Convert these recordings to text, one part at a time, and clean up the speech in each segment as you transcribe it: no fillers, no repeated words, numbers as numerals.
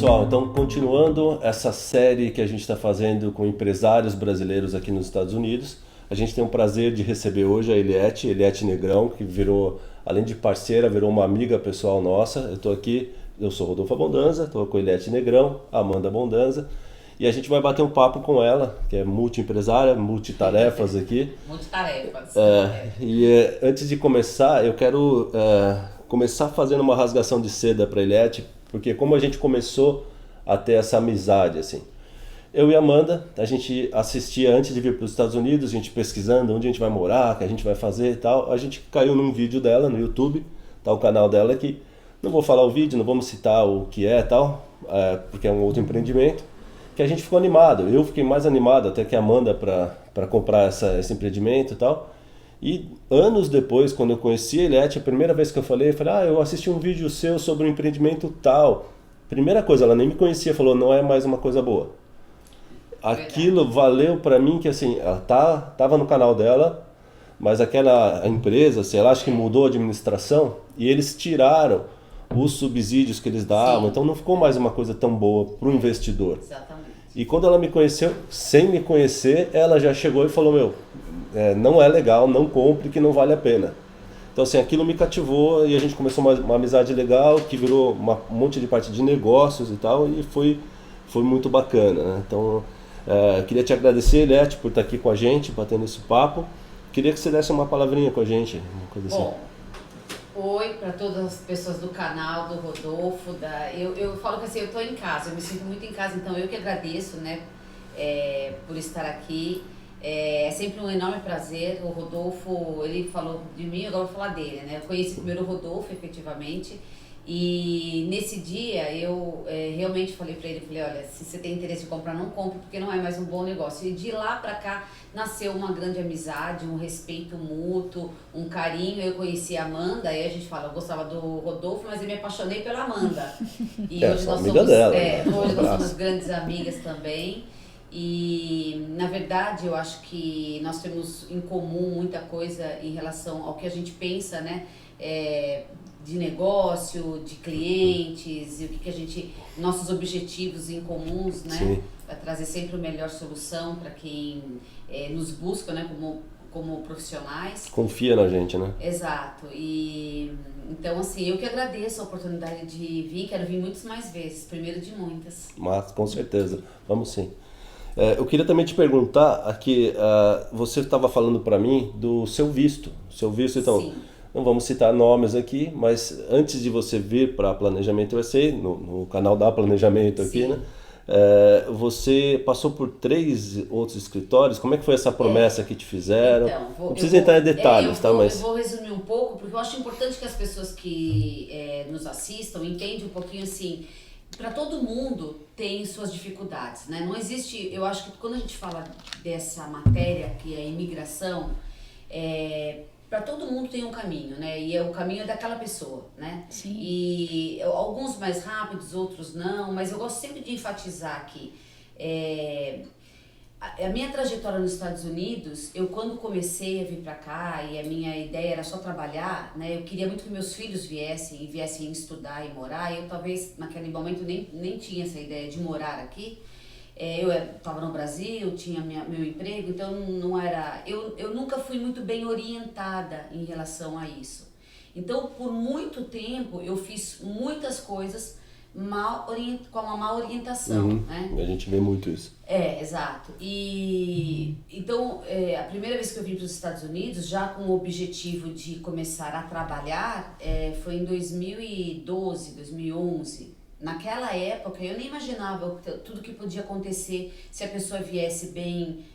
pessoal, então continuando essa série que a gente está fazendo com empresários brasileiros aqui nos Estados Unidos, a gente tem o prazer de receber hoje a Eliette Negrão, que virou, além de parceira, virou uma amiga pessoal nossa. Eu estou aqui, eu sou Rodolfo Abondanza, estou com a Eliette Negrão, Amanda Abondanza, e a gente vai bater um papo com ela, que é multi-empresária, multitarefas aqui. Multitarefas. Antes de começar, eu quero começar fazendo uma rasgação de seda para a Eliette, porque como a gente começou a ter essa amizade, assim. Eu e a Amanda, a gente assistia antes de vir para os Estados Unidos, a gente pesquisando onde a gente vai morar, o que a gente vai fazer e tal. A gente caiu num vídeo dela no YouTube, tá o canal dela aqui. Não vou falar o vídeo, não vamos citar o que é e tal, porque é um outro empreendimento. Que a gente ficou animado, eu fiquei mais animado até que a Amanda para comprar esse empreendimento e tal. E anos depois, quando eu conheci a Eliette, a primeira vez que eu falei, eu assisti um vídeo seu sobre um empreendimento tal. Primeira coisa, ela nem me conhecia, falou, não é mais uma coisa boa. Aquilo valeu pra mim que assim, ela tava no canal dela, mas aquela empresa, sei lá, acho que mudou a administração e eles tiraram os subsídios que eles davam, então não ficou mais uma coisa tão boa pro investidor. Exatamente. E quando ela me conheceu, sem me conhecer, ela já chegou e falou, não é legal, não compre que não vale a pena. Então assim, aquilo me cativou e a gente começou uma amizade legal, que virou um monte de parte de negócios e tal, e foi muito bacana, né? Então, queria te agradecer, Eliette, por estar aqui com a gente, batendo esse papo. Queria que você desse uma palavrinha com a gente, uma coisa assim. Bom, oi para todas as pessoas do canal, do Rodolfo, eu falo que assim, eu estou em casa, eu me sinto muito em casa, então eu que agradeço, né, por estar aqui. É sempre um enorme prazer. O Rodolfo, ele falou de mim, agora eu vou falar dele, né? Eu conheci primeiro o Rodolfo, efetivamente, e nesse dia eu realmente falei pra ele, olha, se você tem interesse em comprar, não compre, porque não é mais um bom negócio. E de lá pra cá nasceu uma grande amizade, um respeito mútuo, um carinho. Eu conheci a Amanda, aí a gente fala, eu gostava do Rodolfo, mas eu me apaixonei pela Amanda. E hoje nós somos, hoje nós somos grandes amigas também. E na verdade eu acho que nós temos em comum muita coisa em relação ao que a gente pensa, né? De negócio, de clientes, e o que a gente, nossos objetivos em comuns, né? Para trazer sempre a melhor solução para quem nos busca, né? Como profissionais. Confia na gente, né? Exato. E então assim, eu que agradeço a oportunidade de vir, quero vir muitas mais vezes, primeiro de muitas. Mas com certeza, vamos sim. Eu queria também te perguntar aqui, você estava falando para mim do seu visto. Então, sim. Não vamos citar nomes aqui, mas antes de você vir para Planejamento USA, no canal da Planejamento aqui, né? Você passou por 3 outros escritórios. Como é que foi essa promessa que te fizeram? Então, não precisa entrar em detalhes, tá? Mas... Eu vou resumir um pouco, porque eu acho importante que as pessoas que nos assistam entendam um pouquinho assim. Para todo mundo tem suas dificuldades, né? Não existe, eu acho que quando a gente fala dessa matéria que é a imigração, para todo mundo tem um caminho, né? E o caminho é daquela pessoa, né? Sim. E alguns mais rápidos, outros não, mas eu gosto sempre de enfatizar aqui. A minha trajetória nos Estados Unidos, eu quando comecei a vir para cá e a minha ideia era só trabalhar, né? Eu queria muito que meus filhos viessem estudar e morar. Eu talvez naquele momento nem tinha essa ideia de morar aqui. Eu estava no Brasil, tinha meu emprego, então não era... Eu nunca fui muito bem orientada em relação a isso. Então, por muito tempo, eu fiz muitas coisas com uma má orientação, né? A gente vê muito isso. Exato. E então, a primeira vez que eu vim para os Estados Unidos, já com o objetivo de começar a trabalhar, foi em 2012, 2011. Naquela época, eu nem imaginava tudo que podia acontecer se a pessoa viesse bem,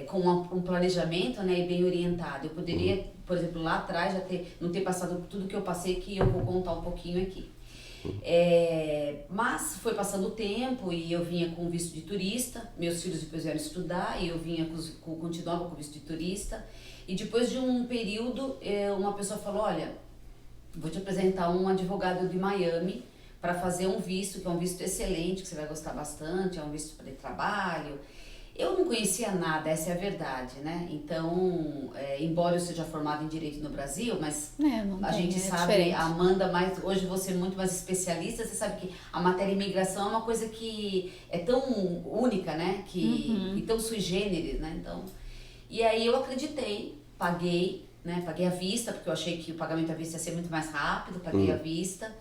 com um planejamento, né, e bem orientado. Eu poderia, por exemplo, lá atrás, não ter passado tudo que eu passei, que eu vou contar um pouquinho aqui. Mas foi passando o tempo e eu vinha com visto de turista, meus filhos depois vieram estudar e eu vinha continuava com visto de turista. E depois de um período, uma pessoa falou, olha, vou te apresentar um advogado de Miami para fazer um visto, que é um visto excelente, que você vai gostar bastante, é um visto para trabalho. Eu não conhecia nada, essa é a verdade, né? Então, embora eu seja formada em Direito no Brasil, mas Não a tem, gente é sabe, diferente. a Amanda, hoje você é muito mais especialista, você sabe que a matéria imigração é uma coisa que é tão única, né? E tão sui generis, né? Então, e aí eu acreditei, paguei, né? Paguei à vista, porque eu achei que o pagamento à vista ia ser muito mais rápido, paguei à vista,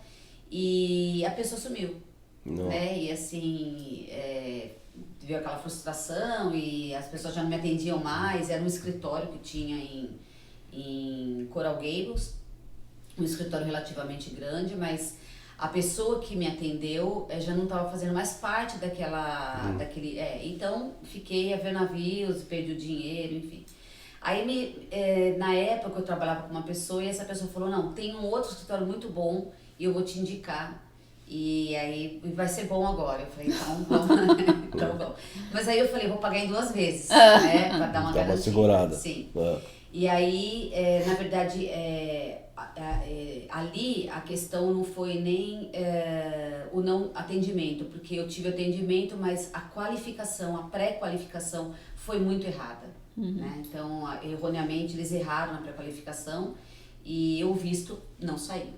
e a pessoa sumiu, Não. né? E assim, veio aquela frustração e as pessoas já não me atendiam mais. Era um escritório que tinha em Coral Gables, um escritório relativamente grande, mas a pessoa que me atendeu já não estava fazendo mais parte daquele... então, fiquei a ver navios, perdi o dinheiro, enfim. Aí, na época, eu trabalhava com uma pessoa e essa pessoa falou, não, tem um outro escritório muito bom e eu vou te indicar. E aí, vai ser bom agora. Eu falei, então vamos. Então vamos. Mas aí eu falei, vou pagar em 2 vezes, né? Pra dar uma Dá uma garantia. segurada. Sim. É. E aí, na verdade, ali a questão não foi nem o não atendimento, porque eu tive atendimento, mas a qualificação, a pré-qualificação foi muito errada. Né? Então, erroneamente, eles erraram na pré-qualificação e o visto não saiu.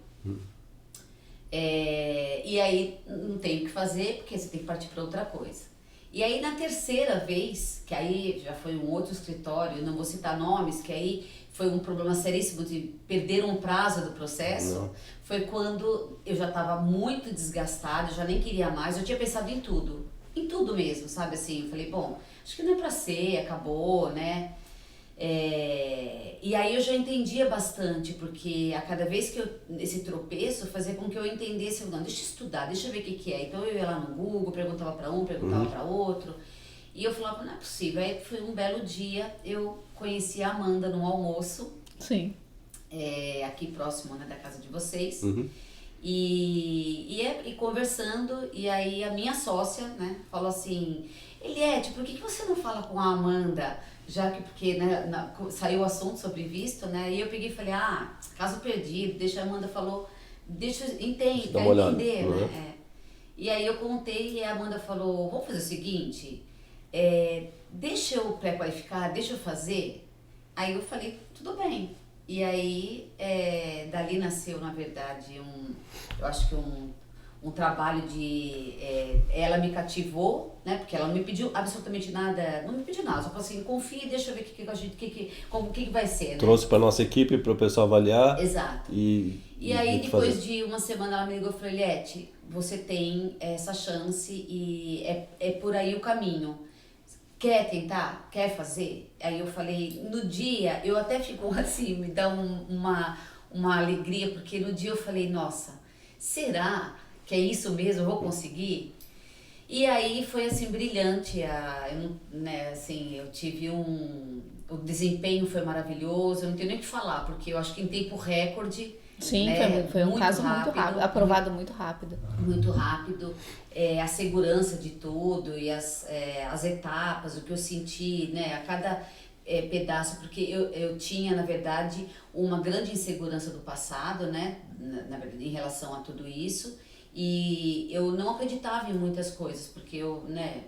E aí não tem o que fazer, porque você tem que partir para outra coisa. E aí na terceira vez, que aí já foi um outro escritório, não vou citar nomes, que aí foi um problema seríssimo de perder um prazo do processo, foi quando eu já estava muito desgastada, eu já nem queria mais, eu tinha pensado em tudo mesmo, sabe assim, eu falei, bom, acho que não é pra ser, acabou, né? E aí eu já entendia bastante, porque a cada vez que esse tropeço fazia com que eu entendesse, não, deixa eu estudar, deixa eu ver o que é. Então eu ia lá no Google, perguntava para um, perguntava para outro, e eu falava, não é possível. Aí foi um belo dia, eu conheci a Amanda num almoço, Sim. aqui próximo, né, da casa de vocês, e conversando, e aí a minha sócia, né, falou assim, Eliette, por que você não fala com a Amanda? Já que, porque né, saiu o assunto sobre visto, né? E eu peguei e falei, caso perdido, deixa a Amanda falou, deixa eu entender, né? E aí eu contei e a Amanda falou, vamos fazer o seguinte, deixa eu pré-qualificar, deixa eu fazer. Aí eu falei, tudo bem. E aí, dali nasceu, na verdade, eu acho que um trabalho de... ela me cativou, né? Porque ela não me pediu absolutamente nada, não me pediu nada, só falou assim, confia e deixa eu ver o que vai ser, né? Trouxe para nossa equipe para o pessoal avaliar. Exato. E aí, depois de uma semana, ela me ligou e falou, Eliette, você tem essa chance e é por aí o caminho. Quer tentar? Quer fazer? Aí eu falei, no dia, eu até fico assim, me dá uma alegria, porque no dia eu falei, nossa, será que é isso mesmo, eu vou conseguir? E aí foi assim, brilhante, eu tive o desempenho foi maravilhoso, eu não tenho nem o que falar, porque eu acho que em tempo recorde... Sim, né, foi um caso muito rápido, aprovado muito rápido. Muito rápido, a segurança de tudo e as etapas, o que eu senti, né, a cada pedaço, porque eu tinha, na verdade, uma grande insegurança do passado, né, na verdade, em relação a tudo isso, e eu não acreditava em muitas coisas, porque eu, né,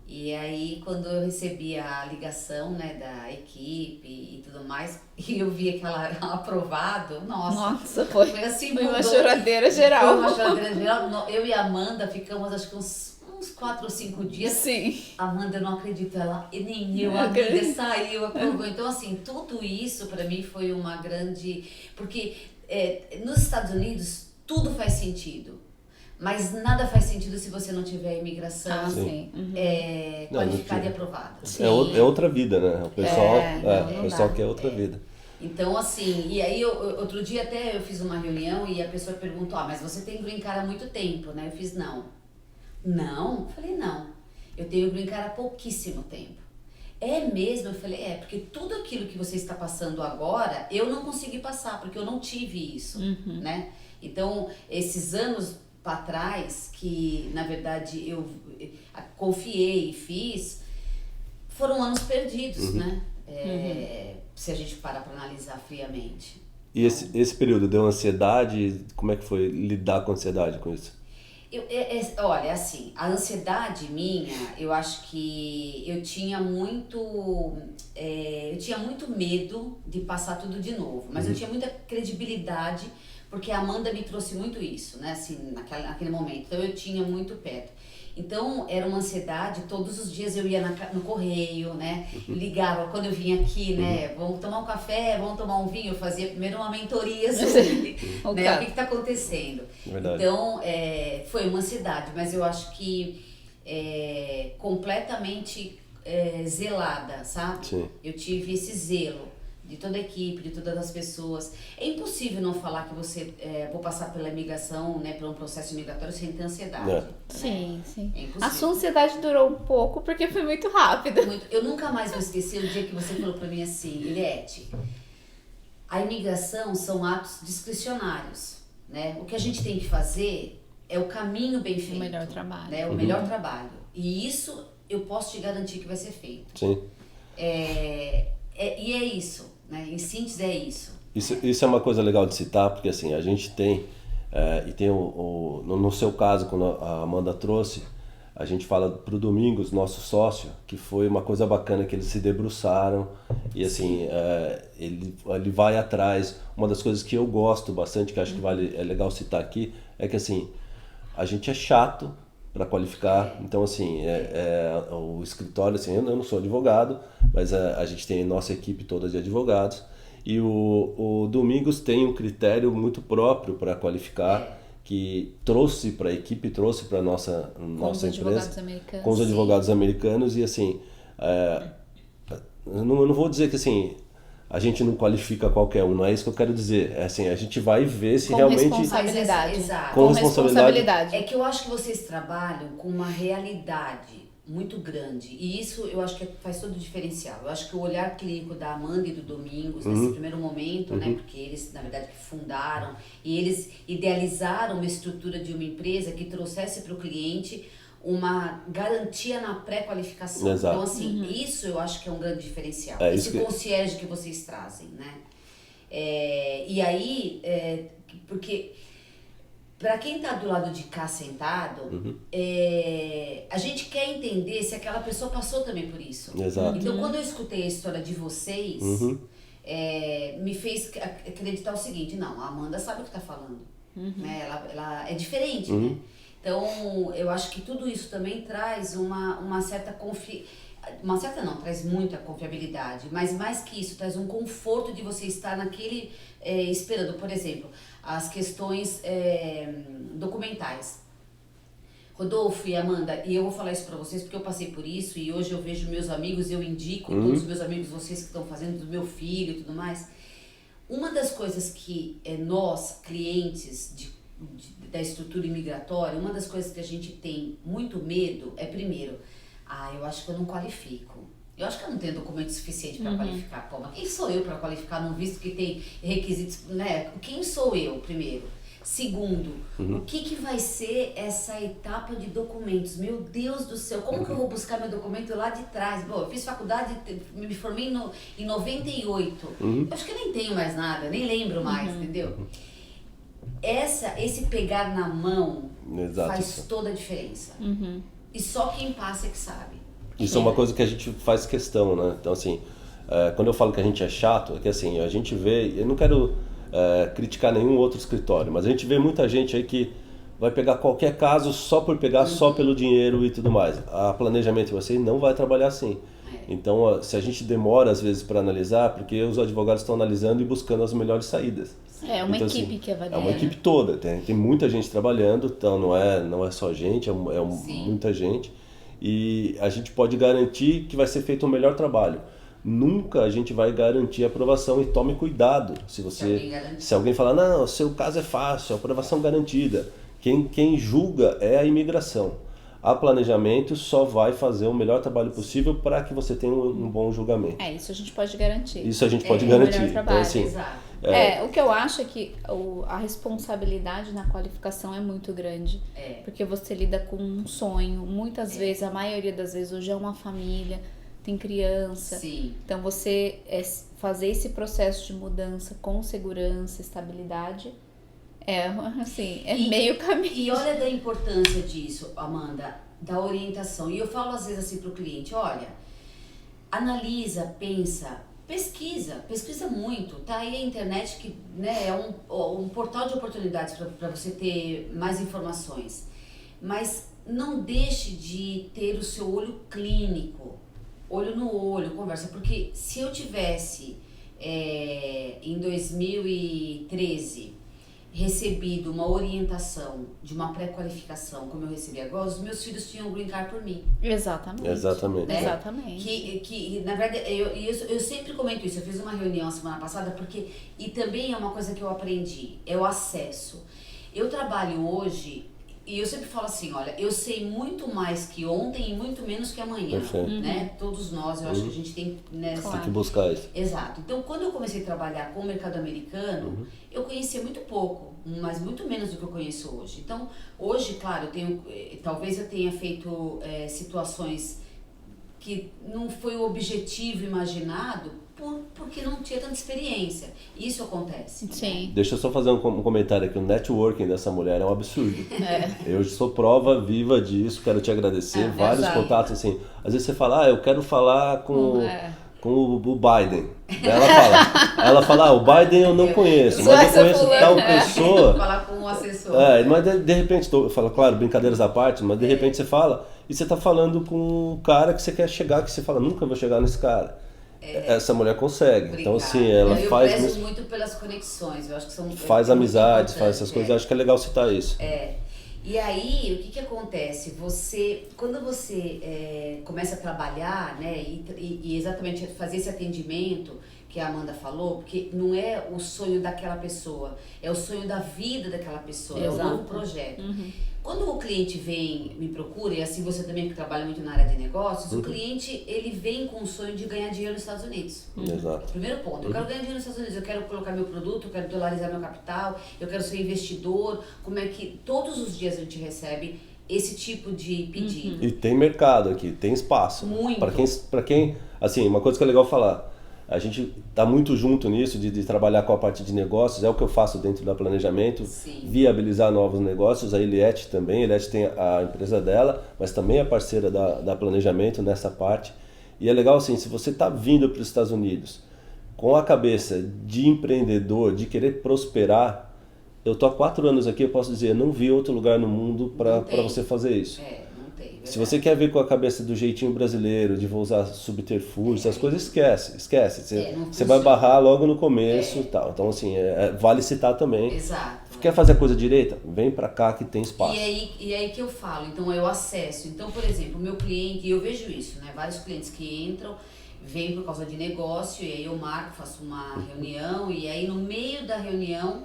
e aí quando eu recebi a ligação, né, da equipe e tudo mais, e eu vi aquela aprovado, nossa foi assim, foi uma choradeira geral. Foi uma choradeira geral. Eu e a Amanda ficamos acho que uns 4 ou 5 dias. Sim. Amanda, eu não acredito, ela e nem eu, a amiga saiu, aprovou. Então assim, tudo isso pra mim foi uma grande, porque nos Estados Unidos tudo faz sentido. Mas nada faz sentido se você não tiver imigração qualificada e aprovada. É outra vida, né? O pessoal quer outra vida. Então, assim, e aí outro dia até eu fiz uma reunião e a pessoa perguntou, mas você tem green card há muito tempo, né? Eu fiz, não. Não? Eu falei, não. Eu tenho green card há pouquíssimo tempo. É mesmo? Eu falei, porque tudo aquilo que você está passando agora, eu não consegui passar, porque eu não tive isso, né? Então, esses anos para trás, que na verdade eu confiei e fiz, foram anos perdidos, né? Se a gente parar para analisar friamente. E esse período deu ansiedade? Como é que foi lidar com ansiedade com isso? Olha, assim, a ansiedade minha, eu acho que eu tinha muito medo de passar tudo de novo, mas eu tinha muita credibilidade, porque a Amanda me trouxe muito isso, né, assim, naquele momento, então eu tinha muito perto. Então, era uma ansiedade, todos os dias eu ia no correio, né, ligava, quando eu vinha aqui, né, vamos tomar um café, vamos tomar um vinho, eu fazia primeiro uma mentoria sobre, né, o que está acontecendo. Verdade. Então, foi uma ansiedade, mas eu acho que completamente zelada, sabe? Sim. Eu tive esse zelo de toda a equipe, de todas as pessoas. É impossível não falar que você vou passar pela imigração, né, por um processo migratório sem ter ansiedade. Né? Sim, sim. É impossível. A sua ansiedade durou um pouco porque foi muito rápida. Eu nunca mais vou esquecer o dia que você falou pra mim assim, Eliette, a imigração são atos discricionários, né? O que a gente tem que fazer é o caminho bem feito. O melhor trabalho. Né? O melhor trabalho. E isso eu posso te garantir que vai ser feito. Sim. E é isso, né? Em síntese é isso. Isso é uma coisa legal de citar, porque assim, a gente tem, e tem no seu caso, quando a Amanda trouxe, a gente fala pro Domingos, nosso sócio, que foi uma coisa bacana que eles se debruçaram e assim, ele vai atrás. Uma das coisas que eu gosto bastante, que acho que é legal citar aqui, é que assim, a gente é chato para qualificar, então assim, o escritório, assim, eu não sou advogado, mas a gente tem nossa equipe toda de advogados, e o Domingos tem um critério muito próprio para qualificar, que trouxe para a equipe, trouxe para nossa empresa, com os advogados americanos, e assim, eu não vou dizer que assim, a gente não qualifica qualquer um, não é isso que eu quero dizer. É assim, a gente vai ver se com realmente... Responsabilidade. Exato. Com responsabilidade. É que eu acho que vocês trabalham com uma realidade muito grande. E isso eu acho que faz todo o diferencial. Eu acho que o olhar clínico da Amanda e do Domingos, nesse primeiro momento, né? Porque eles, na verdade, que fundaram e eles idealizaram uma estrutura de uma empresa que trouxesse para o cliente uma garantia na pré-qualificação. Exato. Então, assim, isso eu acho que é um grande diferencial. Esse concierge que vocês trazem, né? E aí, porque para quem está do lado de cá sentado, a gente quer entender se aquela pessoa passou também por isso. Exato. Então, quando eu escutei a história de vocês, me fez acreditar o seguinte, não, a Amanda sabe o que está falando. Né? Ela é diferente, né? Então, eu acho que tudo isso também traz uma certa traz muita confiabilidade, mas mais que isso, traz um conforto de você estar naquele, esperando, por exemplo, as questões documentais. Rodolfo e Amanda, e eu vou falar isso para vocês porque eu passei por isso e hoje eu vejo meus amigos, eu indico todos os meus amigos, vocês que estão fazendo, do meu filho e tudo mais. Uma das coisas que nós, clientes da estrutura imigratória, uma das coisas que a gente tem muito medo é, primeiro, eu acho que eu não qualifico. Eu acho que eu não tenho documento suficiente para qualificar. Pô, mas quem sou eu para qualificar num visto que tem requisitos, né? Quem sou eu, primeiro? Segundo, o que vai ser essa etapa de documentos? Meu Deus do céu, como que eu vou buscar meu documento lá de trás? Bom, eu fiz faculdade, me formei em 98. Eu acho que eu nem tenho mais nada, nem lembro mais, entendeu? Esse pegar na mão faz toda a diferença. E só quem passa é que sabe. Isso é uma coisa que a gente faz questão, né? Então, assim, quando eu falo que a gente é chato, é que assim, a gente vê... Eu não quero criticar nenhum outro escritório, mas a gente vê muita gente aí que vai pegar qualquer caso só por pegar, só pelo dinheiro e tudo mais. A planejamento de você não vai trabalhar assim. Então, se a gente demora às vezes para analisar, porque os advogados estão analisando e buscando as melhores saídas. É uma então, equipe assim, que avalia. É uma equipe toda, tem muita gente trabalhando, então não é só gente, muita gente. E a gente pode garantir que vai ser feito o melhor trabalho. Nunca a gente vai garantir a aprovação e tome cuidado. Se alguém falar, não, o seu caso é fácil, aprovação garantida. Quem julga é a imigração. A planejamento só vai fazer o melhor trabalho possível para que você tenha um bom julgamento. Isso a gente pode garantir. Isso a gente pode garantir. O melhor trabalho. Então, assim, Exato. O que eu acho é que a responsabilidade na qualificação é muito grande. Porque você lida com um sonho. Muitas vezes, a maioria das vezes, hoje é uma família, tem criança. Sim. Então, você fazer esse processo de mudança com segurança, estabilidade, Assim, meio caminho. E olha da importância disso, Amanda, da orientação. E eu falo às vezes assim pro cliente, olha, analisa, pensa, pesquisa muito. Tá aí a internet que, né, é um portal de oportunidades para você ter mais informações. Mas não deixe de ter o seu olho clínico, olho no olho, conversa. Porque se eu tivesse, em 2013, recebido uma orientação de uma pré-qualificação, como eu recebi agora, os meus filhos tinham green card por mim. Exatamente. Né? Exatamente. Que na verdade, eu sempre comento isso, eu fiz uma reunião semana passada, e também é uma coisa que eu aprendi, é o acesso. Eu trabalho hoje, e eu sempre falo assim, olha, eu sei muito mais que ontem e muito menos que amanhã, né? Todos nós, eu acho que a gente tem... Né, tem que buscar isso. Exato. Então, quando eu comecei a trabalhar com o mercado americano, eu conhecia muito pouco, mas muito menos do que eu conheço hoje. Então, hoje, claro, talvez eu tenha feito situações que não foi o objetivo imaginado, porque não tinha tanta experiência. Isso acontece. Sim. Né? Deixa eu só fazer um comentário aqui. O networking dessa mulher é um absurdo. Eu sou prova viva disso, quero te agradecer. Vários contatos, assim. Às vezes você fala, eu quero falar com o Biden. Ela fala, o Biden eu não conheço, mas eu conheço tal pessoa. Falar com o assessor. Mas de repente, eu falo, claro, brincadeiras à parte, mas de repente você fala, e você tá falando com o cara que você quer chegar, que você fala, nunca vou chegar nesse cara. Essa mulher consegue. Obrigada. Então, assim, ela eu faz... prezo muito pelas conexões, eu acho que são... Faz amizades, faz essas coisas, eu acho que é legal citar isso. E aí, o que acontece? Quando você começa a trabalhar, né, e exatamente fazer esse atendimento que a Amanda falou, porque não é o sonho daquela pessoa, é o sonho da vida daquela pessoa, é um novo projeto. Quando o cliente me procura, e assim você também que trabalha muito na área de negócios, o cliente, ele vem com o sonho de ganhar dinheiro nos Estados Unidos. Exato. Primeiro ponto, eu quero ganhar dinheiro nos Estados Unidos, eu quero colocar meu produto, eu quero dolarizar meu capital, eu quero ser investidor, como é que todos os dias a gente recebe esse tipo de pedido. E tem mercado aqui, tem espaço. Muito. Para quem, assim, uma coisa que é legal falar, a gente está muito junto nisso de trabalhar com a parte de negócios, é o que eu faço dentro da planejamento, viabilizar novos negócios. A Eliette também, a Eliette tem a empresa dela, mas também é parceira da planejamento nessa parte. E é legal assim, se você está vindo para os Estados Unidos com a cabeça de empreendedor, de querer prosperar, eu estou há 4 anos aqui, eu posso dizer, não vi outro lugar no mundo para você fazer isso. Se você quer vir com a cabeça do jeitinho brasileiro, de vou usar subterfúgio, essas coisas, esquece. Você vai barrar logo no começo e tal. Então, assim, vale citar também. Exato. Quer fazer a coisa direita? Vem pra cá que tem espaço. E aí que eu falo, então é o acesso. Então, por exemplo, o meu cliente, e eu vejo isso, né? Vários clientes que entram, vêm por causa de negócio, e aí eu marco, faço uma reunião, e aí no meio da reunião...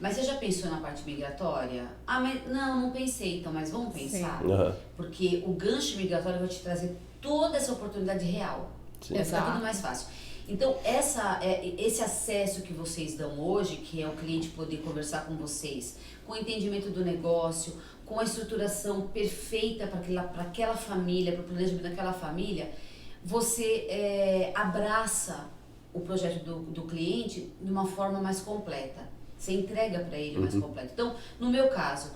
Mas você já pensou na parte migratória? Mas não pensei. Então, mas vamos pensar? Porque o gancho migratório vai te trazer toda essa oportunidade real. Vai ficar tudo mais fácil. Então, esse acesso que vocês dão hoje, que é o cliente poder conversar com vocês, com o entendimento do negócio, com a estruturação perfeita para aquela família, para o planejamento daquela família, você abraça o projeto do cliente de uma forma mais completa. Você entrega para ele mais completo. Então, no meu caso,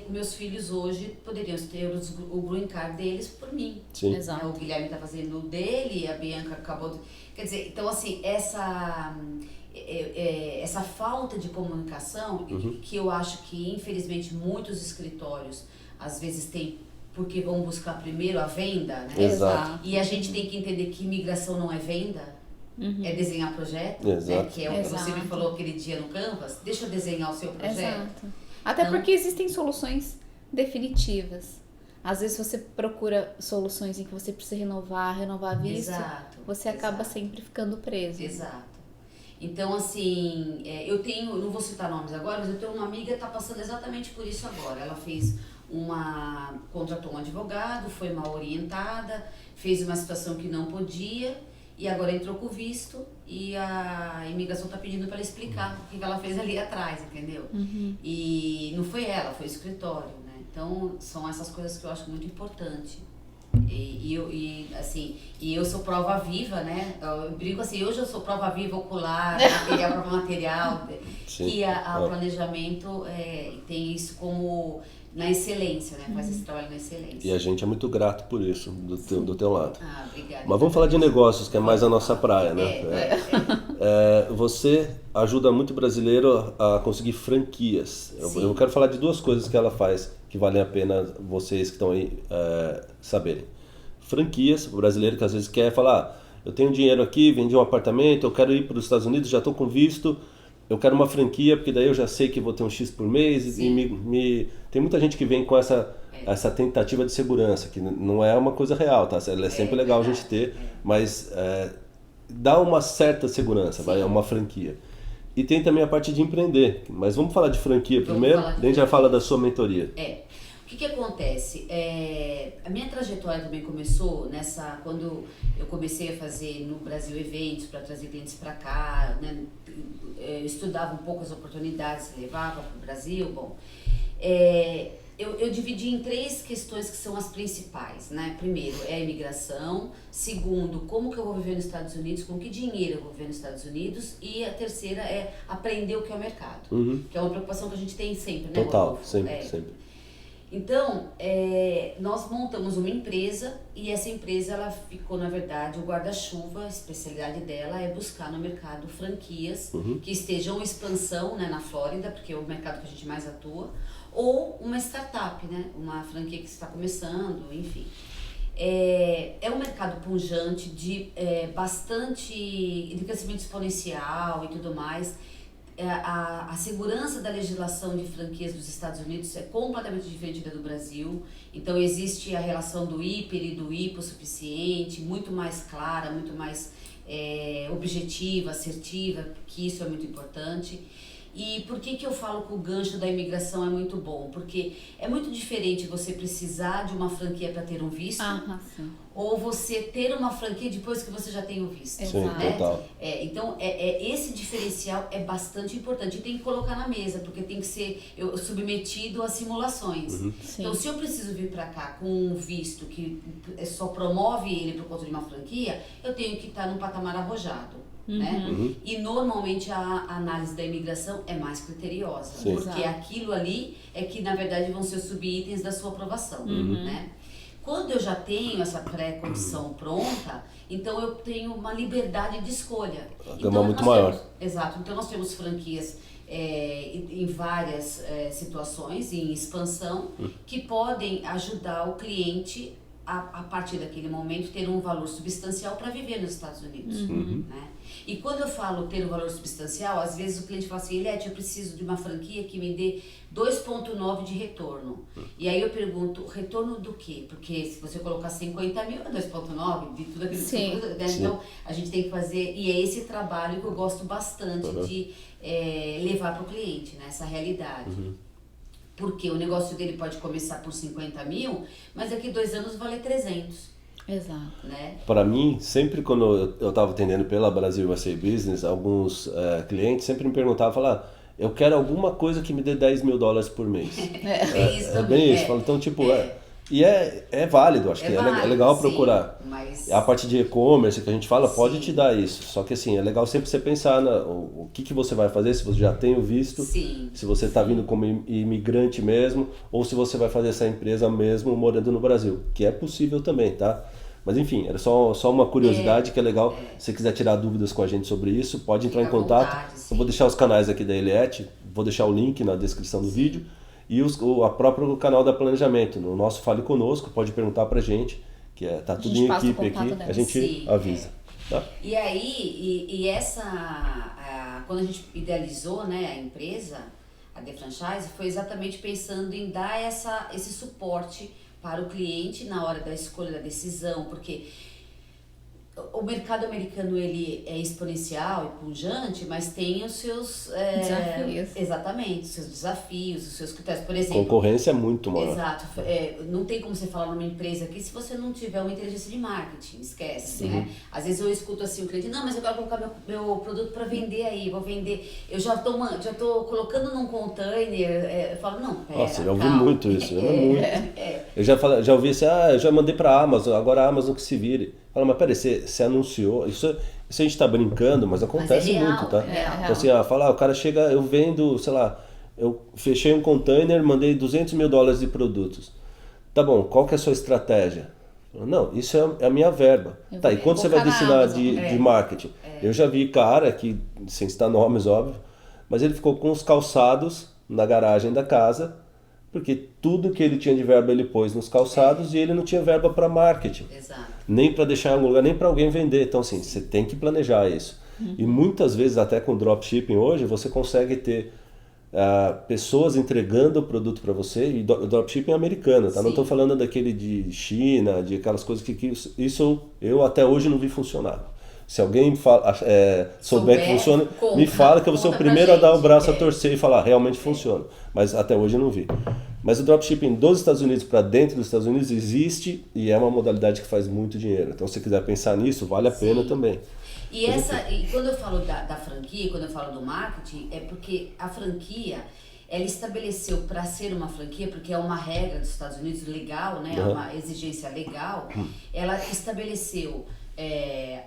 meus filhos hoje poderiam ter o green card deles por mim. Sim. Exato. O Guilherme está fazendo o dele, a Bianca acabou de... Quer dizer, então assim, essa falta de comunicação, que eu acho que infelizmente muitos escritórios às vezes têm, porque vão buscar primeiro a venda, né? Exato. E a gente tem que entender que migração não é venda. É desenhar projeto, né? Que é o que você me falou aquele dia no Canvas. Deixa eu desenhar o seu projeto. Exato. Até porque existem soluções definitivas. Às vezes você procura soluções em que você precisa renovar a vista. Você acaba sempre ficando preso. Exato. Então, assim, não vou citar nomes agora, mas eu tenho uma amiga que está passando exatamente por isso agora. Ela contratou um advogado, foi mal orientada, fez uma situação que não podia. E agora entrou com o visto e a imigração está pedindo para ela explicar o que ela fez ali atrás, entendeu? E não foi ela, foi o escritório, né? Então, são essas coisas que eu acho muito importante. E eu sou prova viva, né? Eu brinco assim, hoje eu sou prova viva ocular, prova material, que o planejamento tem isso como na excelência, né? Faz esse trabalho na excelência. E a gente é muito grato por isso, do teu lado. Obrigada. Mas vamos falar de negócios, que é mais a nossa praia, né? Você ajuda muito brasileiro a conseguir franquias. Eu quero falar de duas coisas que ela faz, que valem a pena vocês que estão aí saberem. Franquias, o brasileiro que às vezes quer falar, eu tenho dinheiro aqui, vendi um apartamento, eu quero ir para os Estados Unidos, já estou com visto, eu quero uma franquia, porque daí eu já sei que vou ter um X por mês. E tem muita gente que vem com essa tentativa de segurança, que não é uma coisa real, tá? Ela é sempre legal a gente ter, mas dá uma certa segurança, é uma franquia. E tem também a parte de empreender, mas vamos falar de franquia primeiro, daí a gente já fala da sua mentoria. O que acontece? A minha trajetória também começou quando eu comecei a fazer no Brasil eventos para trazer clientes para cá, né? Eu estudava um pouco as oportunidades, levava para o Brasil. Bom, eu dividi em 3 questões que são as principais, né? Primeiro é a imigração, segundo, como que eu vou viver nos Estados Unidos, com que dinheiro eu vou viver nos Estados Unidos, e a terceira é aprender o que é o mercado, que é uma preocupação que a gente tem sempre, né? Total, sempre. Então, nós montamos uma empresa e essa empresa ela ficou, na verdade, o guarda-chuva, a especialidade dela é buscar no mercado franquias que estejam em expansão, né, na Flórida, porque é o mercado que a gente mais atua, ou uma startup, né, uma franquia que está começando, enfim. É um mercado pujante, de crescimento exponencial e tudo mais. A segurança da legislação de franquias dos Estados Unidos é completamente diferente da do Brasil. Então existe a relação do hiper e do hipossuficiente, muito mais clara, muito mais objetiva, assertiva, que isso é muito importante. E por que eu falo que o gancho da imigração é muito bom? Porque é muito diferente você precisar de uma franquia para ter um visto, ou você ter uma franquia depois que você já tem o visto. Sim, né? total. Então, esse diferencial é bastante importante e tem que colocar na mesa, porque tem que ser submetido a simulações. Então, se eu preciso vir para cá com um visto que só promove ele por conta de uma franquia, eu tenho que estar num patamar arrojado. Né? E normalmente a análise da imigração é mais criteriosa, porque aquilo ali é que na verdade vão ser os subitens da sua aprovação, né? Quando eu já tenho essa pré-condição pronta, então eu tenho uma liberdade de escolha. Então, muito maior. Exato, então nós temos franquias em várias situações, em expansão, que podem ajudar o cliente a partir daquele momento ter um valor substancial para viver nos Estados Unidos, né? E quando eu falo ter um valor substancial, às vezes o cliente fala assim, Eliette, eu preciso de uma franquia que me dê 2,9 de retorno. E aí eu pergunto, retorno do quê? Porque se você colocar 50 mil, é 2,9 de tudo aquilo que você... Né? Então, a gente tem que fazer, e é esse trabalho que eu gosto bastante de levar para o cliente, né? Essa realidade. Porque o negócio dele pode começar por 50 mil, mas daqui 2 anos vale 300. Exato. Né? Para mim, sempre quando eu estava atendendo pela Brasil USA Business, alguns clientes sempre me perguntavam, eu quero alguma coisa que me dê $10 mil por mês. É bem isso. Então, tipo, e é válido, acho que é legal procurar. Mas... A parte de e-commerce que a gente fala pode te dar isso. Só que assim, é legal sempre você pensar o que você vai fazer, se você já tem o visto, se você está vindo como imigrante mesmo, ou se você vai fazer essa empresa mesmo morando no Brasil, que é possível também, tá? Mas enfim, era só uma curiosidade que é legal. Se você quiser tirar dúvidas com a gente sobre isso, pode entrar em contato. Eu vou deixar os canais aqui da Eliette, vou deixar o link na descrição do vídeo. E a próprio canal da Planejamento, no nosso Fale Conosco, pode perguntar pra gente, que tá tudo em equipe aqui, a gente avisa. Tá? E aí, quando a gente idealizou, né, a empresa, a The Franchise, foi exatamente pensando em dar esse suporte para o cliente na hora da escolha, da decisão, porque o mercado americano ele é exponencial e pujante, mas tem os seus desafios. Exatamente, os seus desafios, os seus critérios. Por exemplo, concorrência é muito maior. Exato. Não tem como você falar numa empresa aqui se você não tiver uma inteligência de marketing, esquece, né? Às vezes eu escuto assim o cliente, não, mas eu quero colocar meu produto para vender aí, vou vender, eu já tô colocando num container, eu falo, não, pera, Nossa, eu ouvi muito isso, muito. Eu já ouvi assim, eu já mandei para a Amazon, agora a Amazon que se vire. Fala, mas peraí, você anunciou, isso a gente está brincando, mas acontece real, muito, tá? é real. Então assim, o cara chega, eu vendo, sei lá, eu fechei um container, mandei $200 mil de produtos. Tá bom, qual que é a sua estratégia? Não, isso é a minha verba. Tá, e quanto você vai destinar de marketing? Eu já vi cara que, sem citar nomes, óbvio, mas ele ficou com os calçados na garagem da casa, porque tudo que ele tinha de verba ele pôs nos calçados e ele não tinha verba para marketing. Exato. Nem para deixar em algum lugar, nem para alguém vender. Então assim, você tem que planejar isso. E muitas vezes, até com dropshipping hoje, você consegue ter pessoas entregando o produto para você, e dropshipping americano, tá? Sim. Não estou falando daquele de China, de aquelas coisas que isso eu até hoje não vi funcionar. Se alguém souber que funciona, me fala que eu vou ser o primeiro a dar o braço a torcer e falar, realmente funciona. Mas até hoje eu não vi. Mas o dropshipping dos Estados Unidos para dentro dos Estados Unidos existe e é uma modalidade que faz muito dinheiro. Então se você quiser pensar nisso, vale a pena também. E quando eu falo da franquia, quando eu falo do marketing, é porque a franquia, ela estabeleceu para ser uma franquia, porque é uma regra dos Estados Unidos legal, né? É uma exigência legal, ela estabeleceu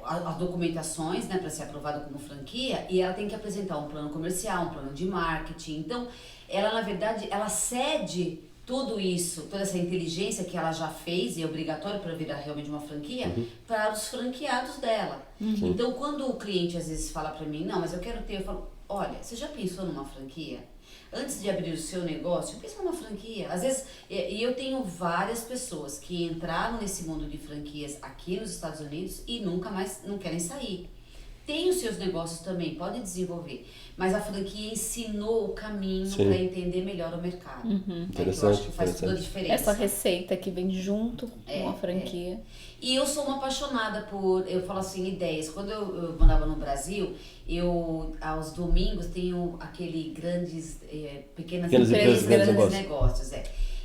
as documentações, né, para ser aprovada como franquia, e ela tem que apresentar um plano comercial, um plano de marketing. Então, ela na verdade, ela cede tudo isso, toda essa inteligência que ela já fez, e é obrigatório para virar realmente uma franquia, para os franqueados dela. Então, quando o cliente às vezes fala para mim, não, mas eu quero ter, eu falo, olha, você já pensou numa franquia? Antes de abrir o seu negócio, pensa numa franquia. Às vezes, e eu tenho várias pessoas que entraram nesse mundo de franquias aqui nos Estados Unidos e nunca mais não querem sair. Tem os seus negócios também, pode desenvolver. Mas a franquia ensinou o caminho para entender melhor o mercado. Interessante, eu acho que faz toda a diferença. Essa receita que vem junto com a franquia. E eu sou uma apaixonada eu falo assim, ideias. Quando eu morava no Brasil, eu aos domingos tenho pequenas empresas, grandes negócios.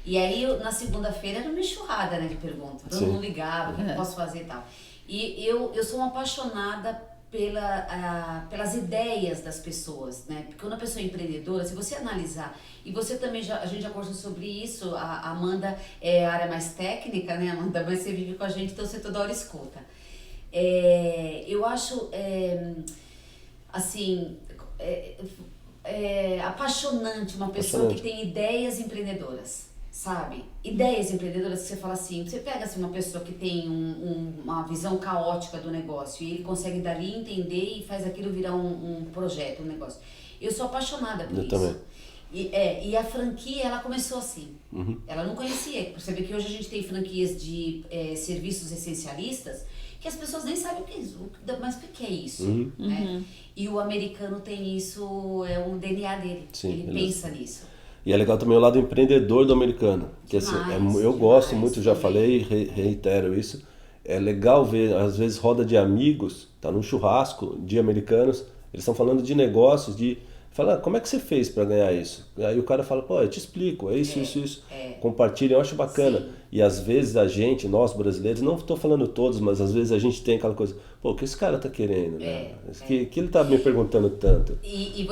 E aí, na segunda-feira, era uma enxurrada, né, de perguntas. Todo mundo ligava, o que eu posso fazer e tal. E eu sou uma apaixonada pelas ideias das pessoas, né? Porque quando a pessoa é empreendedora, se você analisar, e você também a gente já conversou sobre isso, a Amanda é a área mais técnica, né, Amanda? Mas você vive com a gente, então você toda hora escuta. Eu acho, apaixonante uma pessoa que tem ideias empreendedoras. Sabe? Ideias empreendedoras que você fala assim, você pega assim, uma pessoa que tem uma visão caótica do negócio e ele consegue dali entender e faz aquilo virar um projeto, um negócio. Eu sou apaixonada por isso. Também. E a franquia, ela começou assim. Ela não conhecia. Você vê que hoje a gente tem franquias de serviços essencialistas que as pessoas nem sabem o que é isso, mas o que é isso? Né? E o americano tem isso, é um DNA dele. Sim, ele pensa nisso. E é legal também o lado empreendedor do americano. Que assim, eu gosto muito, já falei e reitero isso. É legal ver, às vezes, roda de amigos, tá num churrasco de americanos, eles estão falando de negócios, fala, como é que você fez para ganhar isso? Aí o cara fala, pô, eu te explico, é isso. Compartilha, eu acho bacana. Sim. E às vezes nós brasileiros, não estou falando todos, mas às vezes a gente tem aquela coisa, pô, o que esse cara tá querendo, né? Que ele tá me perguntando tanto?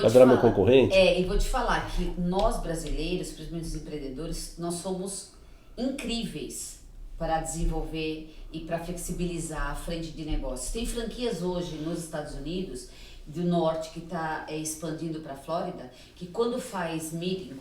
Vai virar meu concorrente? E vou te falar que nós brasileiros, principalmente os empreendedores, nós somos incríveis para desenvolver e para flexibilizar a frente de negócios. Tem franquias hoje nos Estados Unidos do norte que está expandindo para a Flórida, que quando faz meeting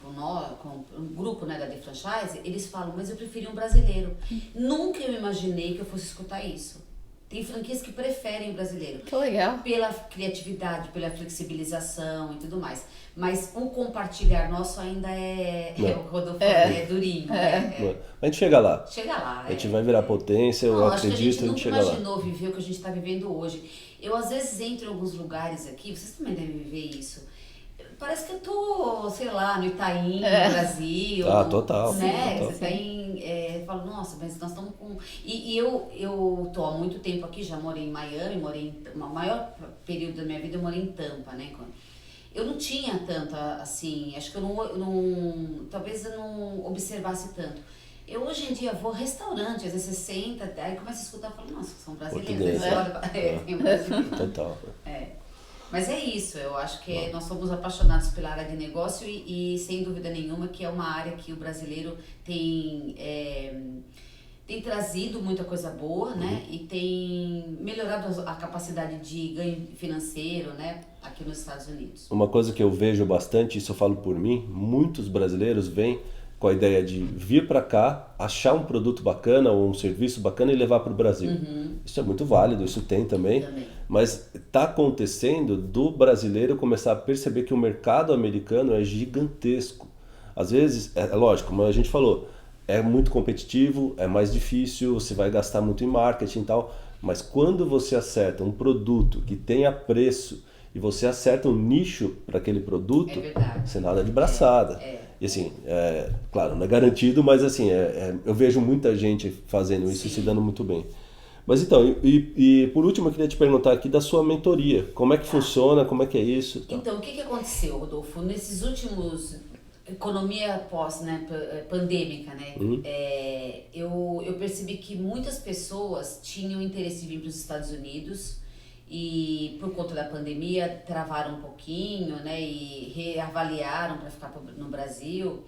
com um grupo, né, da The Franchise, eles falam, mas eu preferi um brasileiro. Nunca eu imaginei que eu fosse escutar isso. Tem franquias que preferem o brasileiro. Que legal. Pela criatividade, pela flexibilização e tudo mais. Mas o compartilhar nosso ainda o Rodolfo é durinho. A gente chega lá. Chega lá. A gente vai virar potência, eu acredito, a gente chega lá. A gente nunca imaginou viver o que a gente está vivendo hoje. Eu, às vezes, entro em alguns lugares aqui, vocês também devem viver isso. Parece que eu tô, sei lá, no Itaim, no Brasil. Total. Né? Total. Você tem, eu falo, nossa, mas nós estamos com... E eu tô há muito tempo aqui, já morei em Miami, o maior período da minha vida eu morei em Tampa, né? Eu não tinha tanta, assim, acho que talvez eu não observasse tanto. Eu hoje em dia vou a restaurante, às vezes você senta, aí começa a escutar e fala, nossa, são brasileiros. Total. Mas é isso, eu acho que nós somos apaixonados pela área de negócio e sem dúvida nenhuma que é uma área que o brasileiro tem trazido muita coisa boa, né? E tem melhorado a capacidade de ganho financeiro, né? Aqui nos Estados Unidos. Uma coisa que eu vejo bastante, isso eu falo por mim, muitos brasileiros vêm com a ideia de vir para cá, achar um produto bacana ou um serviço bacana e levar para o Brasil. Isso é muito válido, isso tem também. Mas está acontecendo do brasileiro começar a perceber que o mercado americano é gigantesco. Às vezes, é lógico, como a gente falou, é muito competitivo, é mais difícil, você vai gastar muito em marketing e tal, mas quando você acerta um produto que tenha preço e você acerta um nicho para aquele produto, você nada de braçada. E assim, claro, não é garantido, mas assim, eu vejo muita gente fazendo isso e se dando muito bem. Mas então, e por último eu queria te perguntar aqui da sua mentoria, como é que funciona, como é que é isso? Então, o que aconteceu, Rodolfo? Nesses últimos... economia pós, né, pandêmica, né? Eu percebi que muitas pessoas tinham interesse de vir para os Estados Unidos e por conta da pandemia travaram um pouquinho, né? E reavaliaram para ficar no Brasil.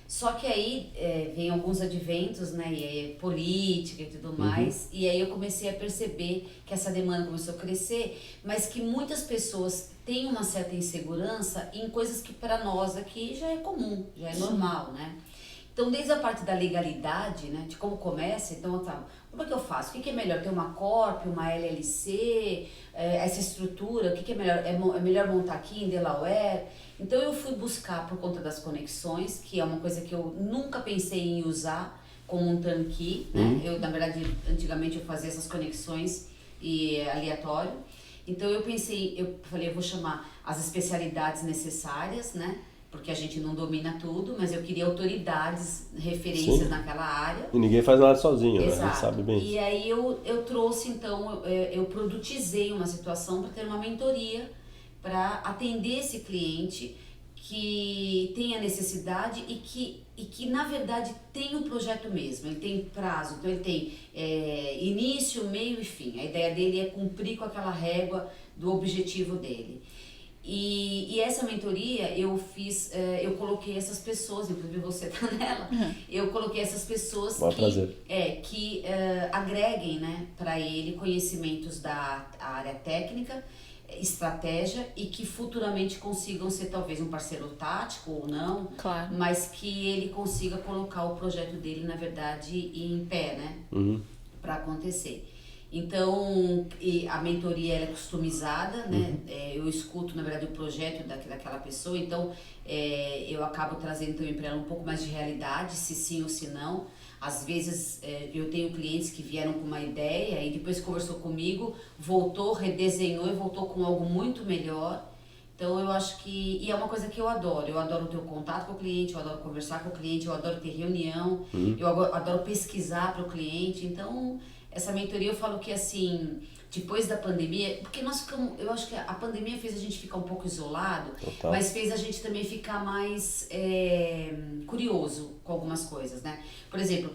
Só que aí vem alguns adventos, né? E política e tudo mais. E aí eu comecei a perceber que essa demanda começou a crescer, mas que muitas pessoas têm uma certa insegurança em coisas que para nós aqui já é comum, já é normal, né? Então, desde a parte da legalidade, né, de como começa, então, como é que eu faço? O que é melhor? Ter uma Corp, uma LLC, essa estrutura, o que é melhor? É melhor montar aqui em Delaware? Então, eu fui buscar por conta das conexões, que é uma coisa que eu nunca pensei em usar como um turnkey, né? Eu, na verdade, antigamente eu fazia essas conexões e aleatório. Então, eu falei, eu vou chamar as especialidades necessárias, né? Porque a gente não domina tudo, mas eu queria autoridades, referências naquela área. E ninguém faz nada sozinho, exato, né? A gente sabe bem. E aí eu trouxe, então, eu produtizei uma situação para ter uma mentoria para atender esse cliente que tem a necessidade e que na verdade tem um projeto mesmo, ele tem prazo, então ele tem início, meio e fim. A ideia dele é cumprir com aquela régua do objetivo dele. E essa mentoria eu fiz, eu coloquei essas pessoas, inclusive você tá nela, eu coloquei essas pessoas que agreguem, né, para ele conhecimentos da área técnica, estratégia e que futuramente consigam ser talvez um parceiro tático ou não, claro, mas que ele consiga colocar o projeto dele, na verdade, em pé, né, para acontecer. Então, a mentoria ela é customizada, né? Eu escuto, na verdade, o projeto daquela pessoa, então eu acabo trazendo também para ela um pouco mais de realidade, se sim ou se não. Às vezes eu tenho clientes que vieram com uma ideia e depois conversou comigo, voltou, redesenhou e voltou com algo muito melhor. Então eu acho que, e é uma coisa que eu adoro ter o contato com o cliente, eu adoro conversar com o cliente, eu adoro ter reunião, eu adoro pesquisar para o cliente, então... Essa mentoria eu falo que assim, depois da pandemia, porque eu acho que a pandemia fez a gente ficar um pouco isolado, mas fez a gente também ficar mais curioso com algumas coisas, né? Por exemplo,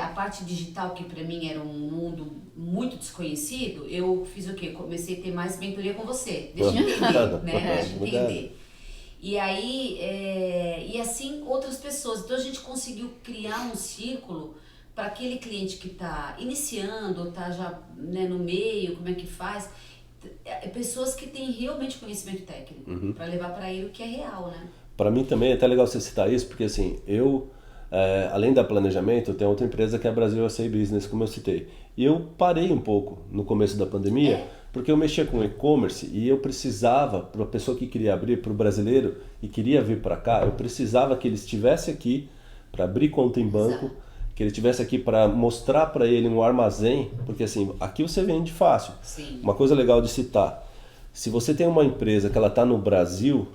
a parte digital, que para mim era um mundo muito desconhecido, eu fiz o quê? Comecei a ter mais mentoria com você, deixa eu entender, né? Deixa eu entender. E aí, e assim outras pessoas. Então a gente conseguiu criar um círculo para aquele cliente que está iniciando, está já, né, no meio, como é que faz, pessoas que têm realmente conhecimento técnico, para levar para ele o que é real, né? Para mim também é até legal você citar isso, porque assim, eu, além da planejamento, eu tenho outra empresa que é a Brasil USA Business, como eu citei. E eu parei um pouco no começo da pandemia, porque eu mexia com e-commerce e eu precisava, para a pessoa que queria abrir, para o brasileiro e queria vir para cá, eu precisava que ele estivesse aqui para abrir conta em banco, que ele estivesse aqui para mostrar para ele um armazém, porque assim, aqui você vende fácil. Sim. Uma coisa legal de citar, se você tem uma empresa que ela está no Brasil,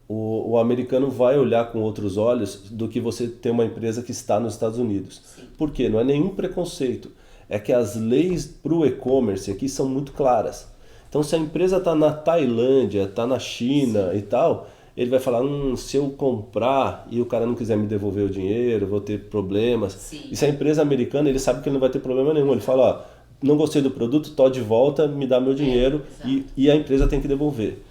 o americano vai olhar com outros olhos do que você ter uma empresa que está nos Estados Unidos. Sim. Por quê? Não é nenhum preconceito, é que as leis para o e-commerce aqui são muito claras. Então se a empresa está na Tailândia, está na China e tal... Ele vai falar, se eu comprar e o cara não quiser me devolver o dinheiro, vou ter problemas. Sim. E se a empresa americana, ele sabe que ele não vai ter problema nenhum. Ele fala, não gostei do produto, tô de volta, me dá meu dinheiro e a empresa tem que devolver.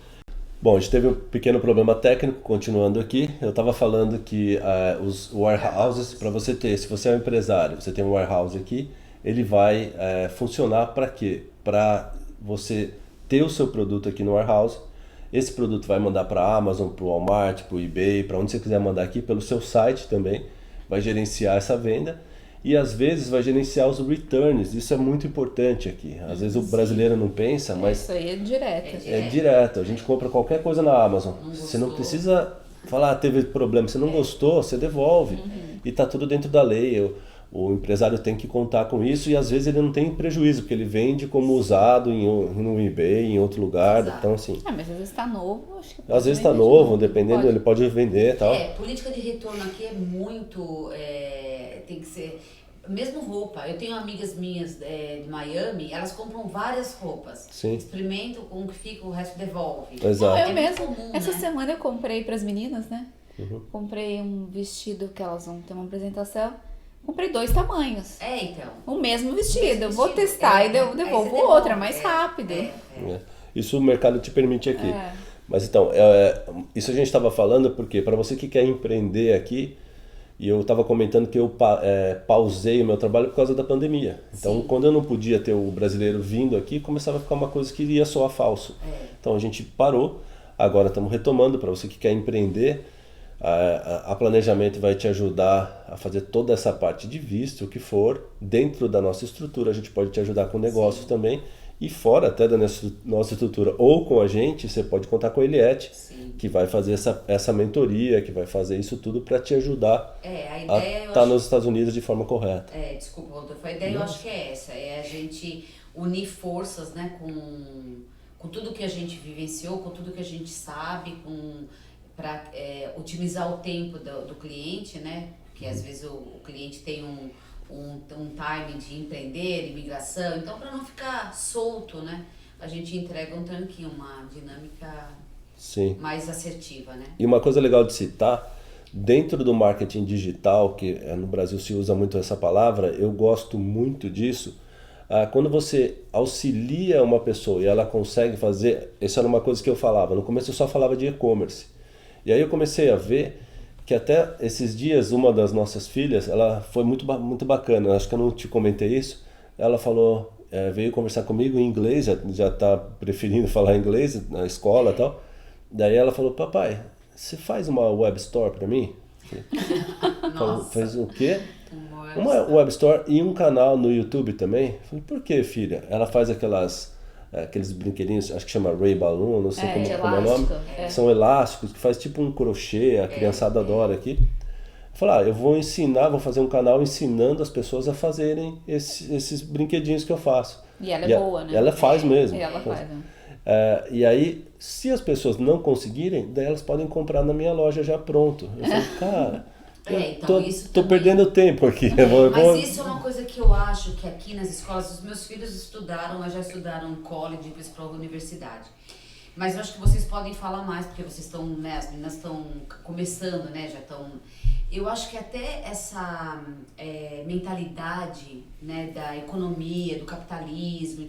Bom, a gente teve um pequeno problema técnico, continuando aqui. Eu estava falando que os warehouses, para você ter, se você é um empresário, você tem um warehouse aqui, ele vai funcionar para quê? Para você ter o seu produto aqui no warehouse. Esse produto vai mandar para a Amazon, para o Walmart, para o eBay, para onde você quiser mandar aqui, pelo seu site também. Vai gerenciar essa venda e às vezes vai gerenciar os returns. Isso é muito importante aqui. Às vezes o brasileiro não pensa, mas... Isso aí é direto. É direto. A gente compra qualquer coisa na Amazon. Você não precisa falar, teve problema. Você não gostou, você devolve. E tá tudo dentro da lei. O empresário tem que contar com isso e às vezes ele não tem prejuízo, porque ele vende como usado no eBay, em outro lugar. Exato. Então, assim... mas às vezes está novo, acho que às vezes está novo, dependendo, ele pode vender e tal. Política de retorno aqui é muito... tem que ser... Mesmo roupa. Eu tenho amigas minhas de Miami, elas compram várias roupas. Sim. Experimentam com o que fica, o resto devolve. Exato. Eu mesmo. Comum, essa semana eu comprei para as meninas, né? Comprei um vestido que elas vão ter uma apresentação. Comprei 2 tamanhos. Então. O mesmo vestido. Eu vou testar e devolvo outra, mais rápido. Isso o mercado te permite aqui. Mas então, isso a gente estava falando porque para você que quer empreender aqui, e eu estava comentando que eu pausei o meu trabalho por causa da pandemia. Então, quando eu não podia ter o brasileiro vindo aqui, começava a ficar uma coisa que iria soar falso. Então, a gente parou. Agora estamos retomando. Para você que quer empreender, a Planejamento vai te ajudar a fazer toda essa parte de visto, o que for. Dentro da nossa estrutura, a gente pode te ajudar com negócios também. E fora até da nossa estrutura, ou com a gente, você pode contar com a Eliette, que vai fazer essa mentoria, que vai fazer isso tudo para te ajudar a estar nos Estados Unidos de forma correta. Desculpa, Rodolfo, a ideia eu acho que é essa, é a gente unir forças, né, com tudo que a gente vivenciou, com tudo que a gente sabe, para otimizar o tempo do cliente, né, porque às vezes o cliente tem um timing de empreender, imigração, então para não ficar solto, né, a gente entrega um tanquinho, uma dinâmica mais assertiva, né? E uma coisa legal de citar, dentro do marketing digital, que no Brasil se usa muito essa palavra, eu gosto muito disso, quando você auxilia uma pessoa e ela consegue fazer, isso era uma coisa que eu falava, no começo eu só falava de e-commerce, e aí eu comecei a ver que até esses dias uma das nossas filhas, ela foi muito bacana, acho que eu não te comentei isso, ela falou, veio conversar comigo em inglês, já está preferindo falar inglês na escola e tal, daí ela falou, papai, você faz uma web store para mim? Falei, faz o quê? Uma web store e um canal no YouTube também? Falei, por que, filha? Ela faz aqueles brinquedinhos, acho que chama Ray Balloon, não sei como é o nome. São elásticos, que faz tipo um crochê, a criançada adora aqui. Eu falei, eu vou fazer um canal ensinando as pessoas a fazerem esses brinquedinhos que eu faço. E ela é boa, né? Ela faz mesmo. E ela faz, né? E aí, se as pessoas não conseguirem, daí elas podem comprar na minha loja já pronto. Eu falei, cara... tô perdendo tempo aqui. Mas isso é uma coisa que eu acho que aqui nas escolas, os meus filhos já estudaram college, depois para a universidade. Mas eu acho que vocês podem falar mais, porque vocês estão, né, as meninas estão começando, né, já estão... Eu acho que até essa mentalidade, né, da economia, do capitalismo,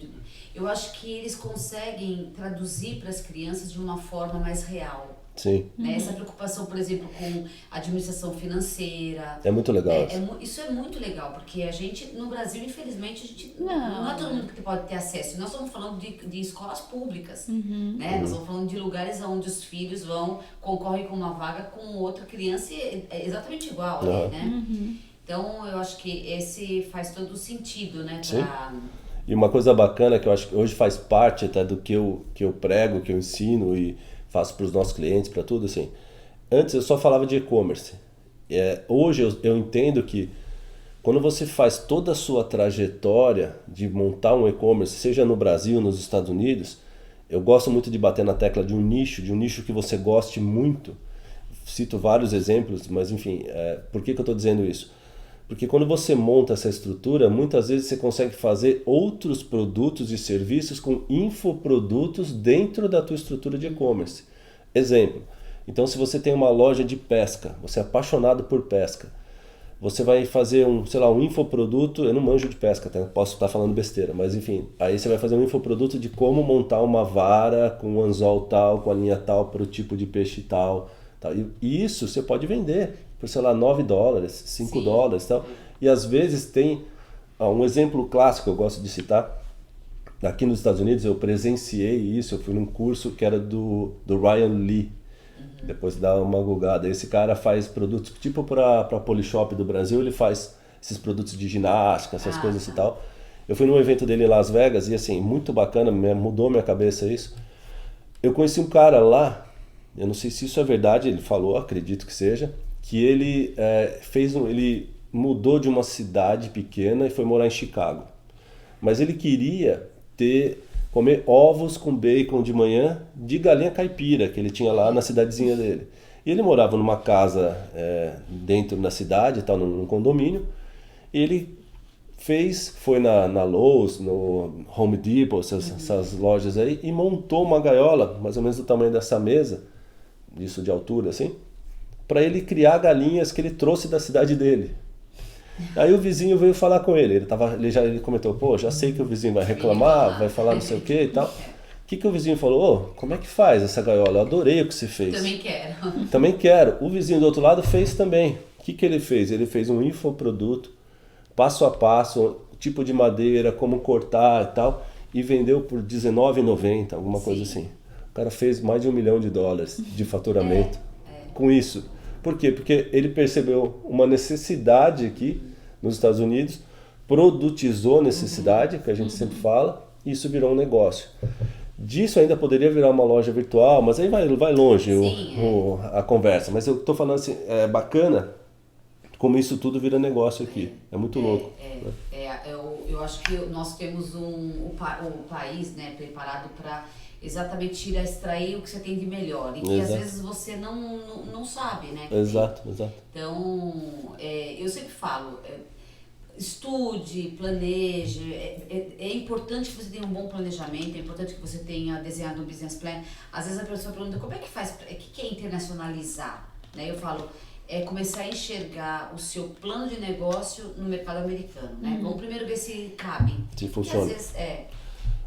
eu acho que eles conseguem traduzir para as crianças de uma forma mais real. Sim. Né? Essa preocupação, por exemplo, com administração financeira. É muito legal. Isso é muito legal, porque a gente, no Brasil, infelizmente, não é todo mundo que pode ter acesso. Nós estamos falando de escolas públicas, né? Nós estamos falando de lugares onde os filhos concorrem com uma vaga com outra criança e é exatamente igual, né? Então, eu acho que esse faz todo o sentido, né? E uma coisa bacana que eu acho que hoje faz parte até do que eu prego, que eu ensino e faço para os nossos clientes, para tudo assim. Antes eu só falava de e-commerce. Hoje eu entendo que quando você faz toda a sua trajetória de montar um e-commerce, seja no Brasil, nos Estados Unidos, eu gosto muito de bater na tecla de um nicho que você goste muito. Cito vários exemplos, mas enfim, por que eu estou dizendo isso? Porque quando você monta essa estrutura, muitas vezes você consegue fazer outros produtos e serviços com infoprodutos dentro da tua estrutura de e-commerce. Exemplo, então se você tem uma loja de pesca, você é apaixonado por pesca, você vai fazer um infoproduto, eu não manjo de pesca, até posso estar falando besteira, mas enfim, aí você vai fazer um infoproduto de como montar uma vara com um anzol tal, com a linha tal, para o tipo de peixe tal. E isso você pode vender por, $9, $5 e tal. E às vezes tem um exemplo clássico que eu gosto de citar. Aqui nos Estados Unidos eu presenciei isso, eu fui num curso que era do Ryan Lee. Depois dá uma googada. Esse cara faz produtos, tipo para Polishop do Brasil, ele faz esses produtos de ginástica, essas coisas e tal. Eu fui num evento dele em Las Vegas e assim, muito bacana, mudou minha cabeça isso. Eu conheci um cara lá, eu não sei se isso é verdade, ele falou, acredito que seja, que ele ele mudou de uma cidade pequena e foi morar em Chicago. Mas ele queria comer ovos com bacon de manhã de galinha caipira, que ele tinha lá na cidadezinha dele. E ele morava numa casa dentro da cidade, tal, num condomínio, e ele foi na Lowe's, no Home Depot, essas lojas aí, e montou uma gaiola, mais ou menos do tamanho dessa mesa, isso de altura assim, para ele criar galinhas que ele trouxe da cidade dele. Aí o vizinho veio falar com ele, ele comentou, pô, já sei que o vizinho vai reclamar, vai falar não sei o que e tal. O que o vizinho falou? Como é que faz essa gaiola? Eu adorei o que você fez. Também quero. O vizinho do outro lado fez também. O que ele fez? Ele fez um infoproduto, passo a passo, tipo de madeira, como cortar e tal, e vendeu por R$19,90, alguma coisa assim. O cara fez mais de $1 milhão de faturamento com isso. Por quê? Porque ele percebeu uma necessidade aqui nos Estados Unidos, produtizou necessidade, que a gente sempre fala, e isso virou um negócio. Disso ainda poderia virar uma loja virtual, mas aí vai longe a conversa. Mas eu estou falando assim, é bacana como isso tudo vira negócio aqui. É muito louco. Eu acho que nós temos o país, né, preparado para exatamente extrair o que você tem de melhor. E que às vezes você não sabe, né? Exato. Então, eu sempre falo, estude, planeje, é importante que você tenha um bom planejamento, é importante que você tenha desenhado um business plan. Às vezes a pessoa pergunta, como é que faz, o que é internacionalizar? Né? Eu falo, começar a enxergar o seu plano de negócio no mercado americano, né? Vamos primeiro ver se cabe. Se funciona. Às vezes,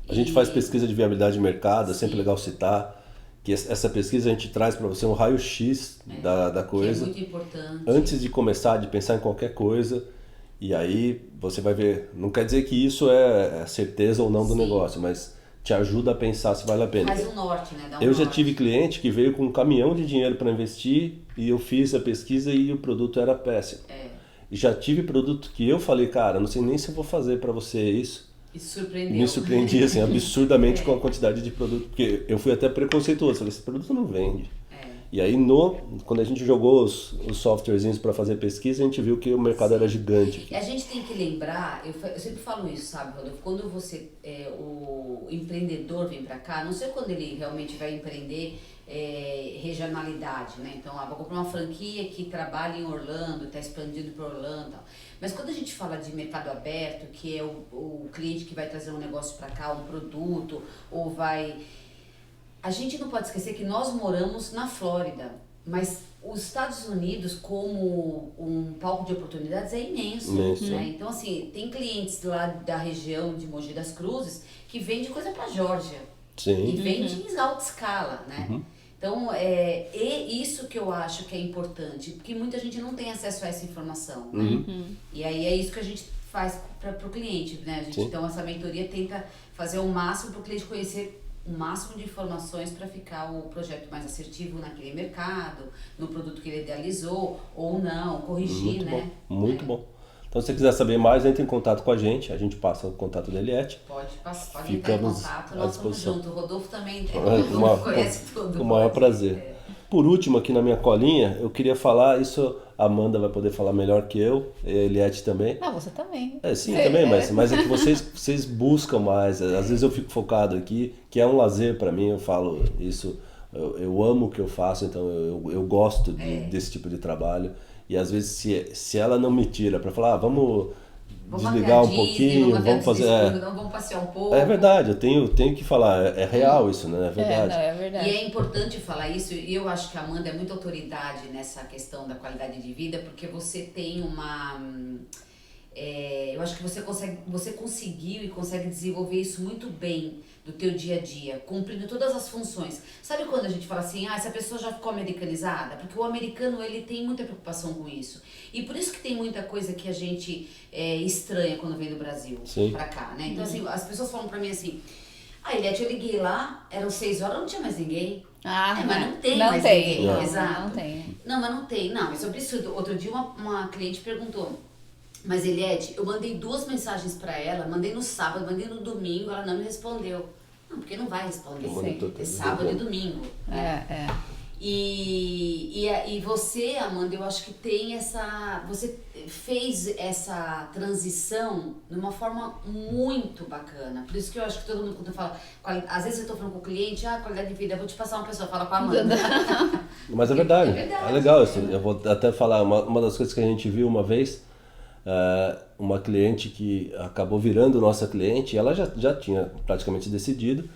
a gente faz pesquisa de viabilidade de mercado, é sempre legal citar que essa pesquisa a gente traz para você um raio-x da coisa. Que é muito importante. Antes de começar, de pensar em qualquer coisa, e aí você vai ver, não quer dizer que isso é certeza ou não do negócio, mas te ajuda a pensar se vale a pena. Faz um norte, né? Eu já tive cliente que veio com um caminhão de dinheiro para investir e eu fiz a pesquisa e o produto era péssimo. E já tive produto que eu falei, cara, não sei nem se eu vou fazer para você isso. Me surpreendi assim, absurdamente com a quantidade de produto, porque eu fui até preconceituoso, falei, esse produto não vende. E aí, quando a gente jogou os softwarezinhos para fazer pesquisa, a gente viu que o mercado era gigante. E a gente tem que lembrar, eu sempre falo isso, sabe, Rodolfo, quando o empreendedor vem para cá, não sei quando ele realmente vai empreender regionalidade, né? Então, vou comprar uma franquia que trabalha em Orlando, está expandindo para Orlando e tal. Mas quando a gente fala de mercado aberto, que é o cliente que vai trazer um negócio para cá, um produto, ou vai... A gente não pode esquecer que nós moramos na Flórida, mas os Estados Unidos, como um palco de oportunidades, é imenso. Né? Então, assim, tem clientes lá da região de Mogi das Cruzes que vendem coisa para Geórgia. Sim. E vende em alta escala, né? Então, é isso que eu acho que é importante, porque muita gente não tem acesso a essa informação, né? E aí é isso que a gente faz para o cliente, né? A gente, então, essa mentoria tenta fazer o máximo para o cliente conhecer o máximo de informações para ficar o projeto mais assertivo naquele mercado, no produto que ele idealizou, ou não, corrigir, né? Muito bom. Então, se você quiser saber mais, entre em contato com a gente passa o contato da Eliette. Pode entrar em contato, nós estamos juntos. O Rodolfo também conhece tudo. Com o maior prazer. Por último, aqui na minha colinha, eu queria falar, isso a Amanda vai poder falar melhor que eu, e a Eliette também. Você também. Sim, também, mas é que vocês buscam mais, às vezes eu fico focado aqui, que é um lazer para mim, eu falo isso, eu amo o que eu faço, então eu gosto desse tipo de trabalho, e às vezes se ela não me tira para falar, vamos desligar um pouquinho, vamos fazer... Vamos passear um pouco. É verdade, eu tenho que falar, é real isso, né? É verdade. É verdade. E é importante falar isso, e eu acho que a Amanda é muita autoridade nessa questão da qualidade de vida, porque você tem uma... eu acho que você conseguiu e consegue desenvolver isso muito bem do teu dia a dia, cumprindo todas as funções. Sabe quando a gente fala assim, essa pessoa já ficou americanizada? Porque o americano, ele tem muita preocupação com isso. E por isso que tem muita coisa que a gente estranha quando vem do Brasil pra cá, né? Então, assim, as pessoas falam pra mim assim, Eliette, eu liguei lá, eram 6 horas, não tinha mais ninguém. Mas não tem mais ninguém. Não, Exato. Não tem. Não, mas não tem. Não, é sobre isso. Outro dia uma cliente perguntou, mas Eliette, eu mandei 2 mensagens pra ela, mandei no sábado, mandei no domingo, ela não me respondeu. Não, porque não vai responder. É sábado e domingo. Né? E você, Amanda, eu acho que tem essa... Você fez essa transição de uma forma muito bacana. Por isso que eu acho que todo mundo, quando fala... Às vezes eu tô falando com o cliente, qualidade de vida, eu vou te passar uma pessoa, fala com a Amanda. Mas é verdade. É legal isso. Eu vou até falar, uma das coisas que a gente viu uma vez, uma cliente que acabou virando nossa cliente, ela já tinha praticamente decidido,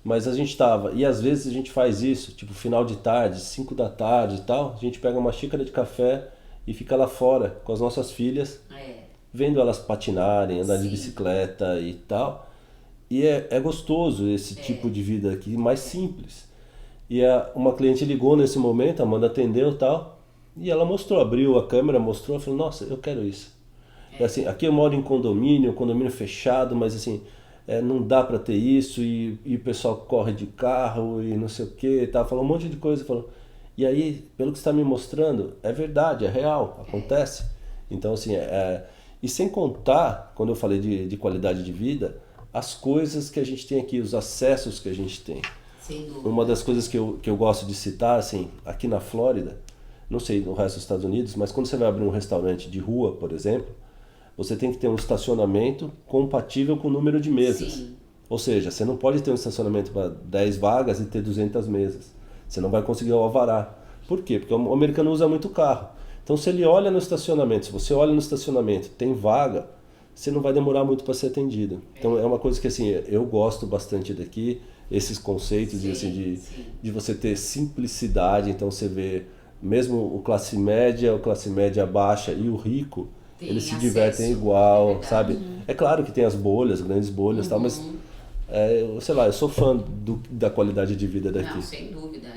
mas a gente estava, e às vezes a gente faz isso, tipo final de tarde, 5 da tarde e tal, a gente pega uma xícara de café e fica lá fora com as nossas filhas, vendo elas patinarem, andar de bicicleta e tal, e é gostoso esse tipo de vida aqui, mais simples. E uma cliente ligou nesse momento, a Amanda atendeu e tal, e ela mostrou, abriu a câmera, mostrou, falou, nossa, eu quero isso. Assim, aqui eu moro em condomínio fechado, mas assim, não dá pra ter isso, e o pessoal corre de carro e não sei o que, tá? Falou um monte de coisa, falou. E aí, pelo que você está me mostrando, é verdade, é real, acontece. Então assim, e sem contar, quando eu falei de qualidade de vida, as coisas que a gente tem aqui, os acessos que a gente tem. Sem dúvida. Uma das coisas que eu gosto de citar, assim, aqui na Flórida, não sei no resto dos Estados Unidos, mas quando você vai abrir um restaurante de rua, por exemplo, você tem que ter um estacionamento compatível com o número de mesas. Sim. Ou seja, você não pode ter um estacionamento para 10 vagas e ter 200 mesas. Você não vai conseguir o alvará. Por quê? Porque o americano usa muito carro. Então, se ele olha no estacionamento, se você olha no estacionamento, tem vaga, você não vai demorar muito para ser atendido. Então, é uma coisa que assim, eu gosto bastante daqui, esses conceitos de você ter simplicidade. Então, você vê mesmo o classe média baixa e o rico, eles se divertem igual, sabe? É claro que tem as bolhas, grandes bolhas e tal, mas sei lá, eu sou fã da qualidade de vida daqui. Não, sem dúvida.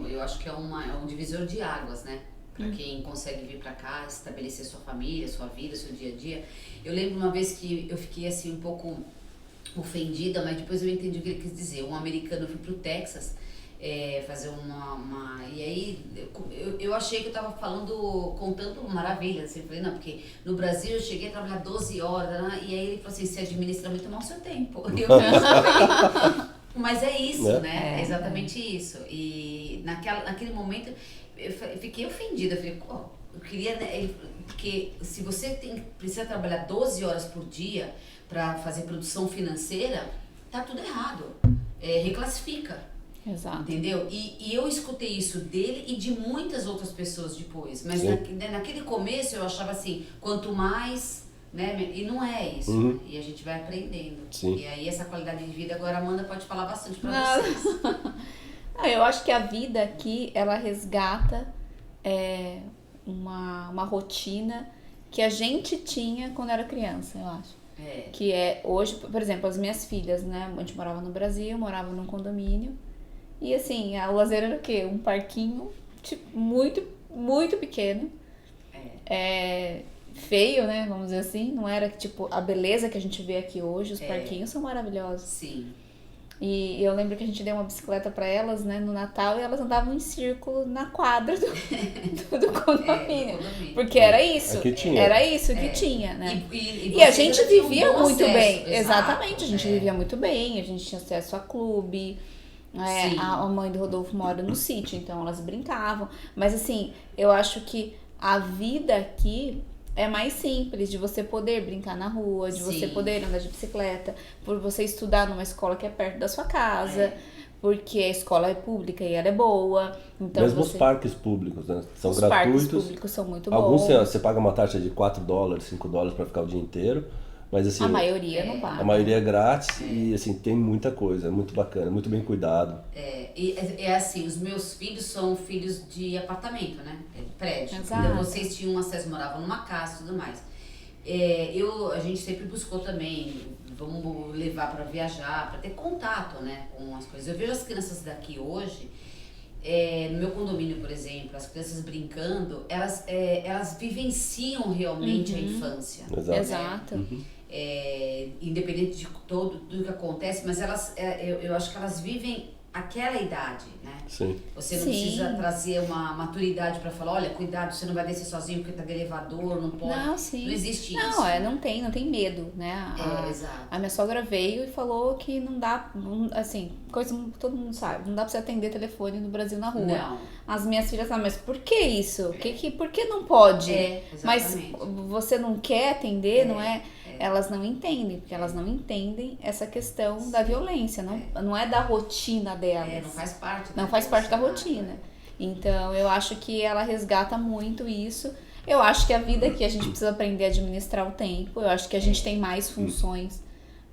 Eu acho que é um divisor de águas, né? Para quem consegue vir para cá, estabelecer sua família, sua vida, seu dia a dia. Eu lembro uma vez que eu fiquei assim um pouco ofendida, mas depois eu entendi o que ele quis dizer. Um americano, eu fui pro Texas fazer e aí eu achei que eu tava contando maravilhas, assim, eu falei, não, porque no Brasil eu cheguei a trabalhar 12 horas, né? E aí ele falou assim, você administra muito mal o seu tempo. Mas é isso, né? É exatamente isso. E naquele momento eu fiquei ofendida, eu falei, eu queria, né? Porque se você precisa trabalhar 12 horas por dia para fazer produção financeira, tá tudo errado. Reclassifica. Exato. Entendeu? E eu escutei isso dele e de muitas outras pessoas depois. Mas naquele começo eu achava assim, quanto mais, né? E não é isso. Né? E a gente vai aprendendo. Sim. E aí essa qualidade de vida, agora a Amanda pode falar bastante pra vocês. Eu acho que a vida aqui, ela resgata uma rotina que a gente tinha quando era criança, eu acho. Que hoje, por exemplo, as minhas filhas, né? A gente morava no Brasil, morava num condomínio. E assim, o lazer era o quê? Um parquinho tipo, muito, muito pequeno. Feio, né? Vamos dizer assim. Não era tipo a beleza que a gente vê aqui hoje. Os parquinhos são maravilhosos. Sim. E eu lembro que a gente deu uma bicicleta pra elas, né, no Natal, e elas andavam em círculo na quadra do condomínio. Porque era isso. Era isso que tinha, né? E a gente vivia muito bem. Exatamente, a gente vivia muito bem, a gente tinha acesso a clube. A mãe do Rodolfo mora no sítio, então elas brincavam. Mas assim, eu acho que a vida aqui é mais simples, de você poder brincar na rua, de você poder andar de bicicleta, por você estudar numa escola que é perto da sua casa, porque a escola é pública e ela é boa. Então Mesmo os parques públicos, né? São os gratuitos. Os parques públicos são muito Alguns bons. você paga uma taxa de $4, $5 para ficar o dia inteiro. Mas assim, A maioria não paga. A maioria é grátis e assim, tem muita coisa, é muito bacana, muito bem cuidado. É assim, os meus filhos são filhos de apartamento, né? De prédio. Exato. Então vocês tinham acesso, moravam numa casa e tudo mais. A gente sempre buscou também, vamos levar para viajar, para ter contato, né, com as coisas. Eu vejo as crianças daqui hoje, no meu condomínio, por exemplo, as crianças brincando, elas vivenciam realmente a infância. Exato. Independente de tudo que acontece, mas eu acho que elas vivem aquela idade, né? Sim. Você não precisa trazer uma maturidade para falar, olha, cuidado, você não vai descer sozinho porque tá de elevador, não pode. Não existe isso. Não tem medo, né? Exato. A minha sogra veio e falou que não dá, assim, coisa que todo mundo sabe, não dá pra você atender telefone no Brasil na rua. Não. As minhas filhas falam, mas por que isso? Por que não pode? Mas você não quer atender, não é? Elas não entendem, porque elas não entendem essa questão da violência, não é da rotina delas. Não faz parte. Não faz parte da rotina. Então, eu acho que ela resgata muito isso. Eu acho que a vida aqui, a gente precisa aprender a administrar o tempo. Eu acho que a gente tem mais funções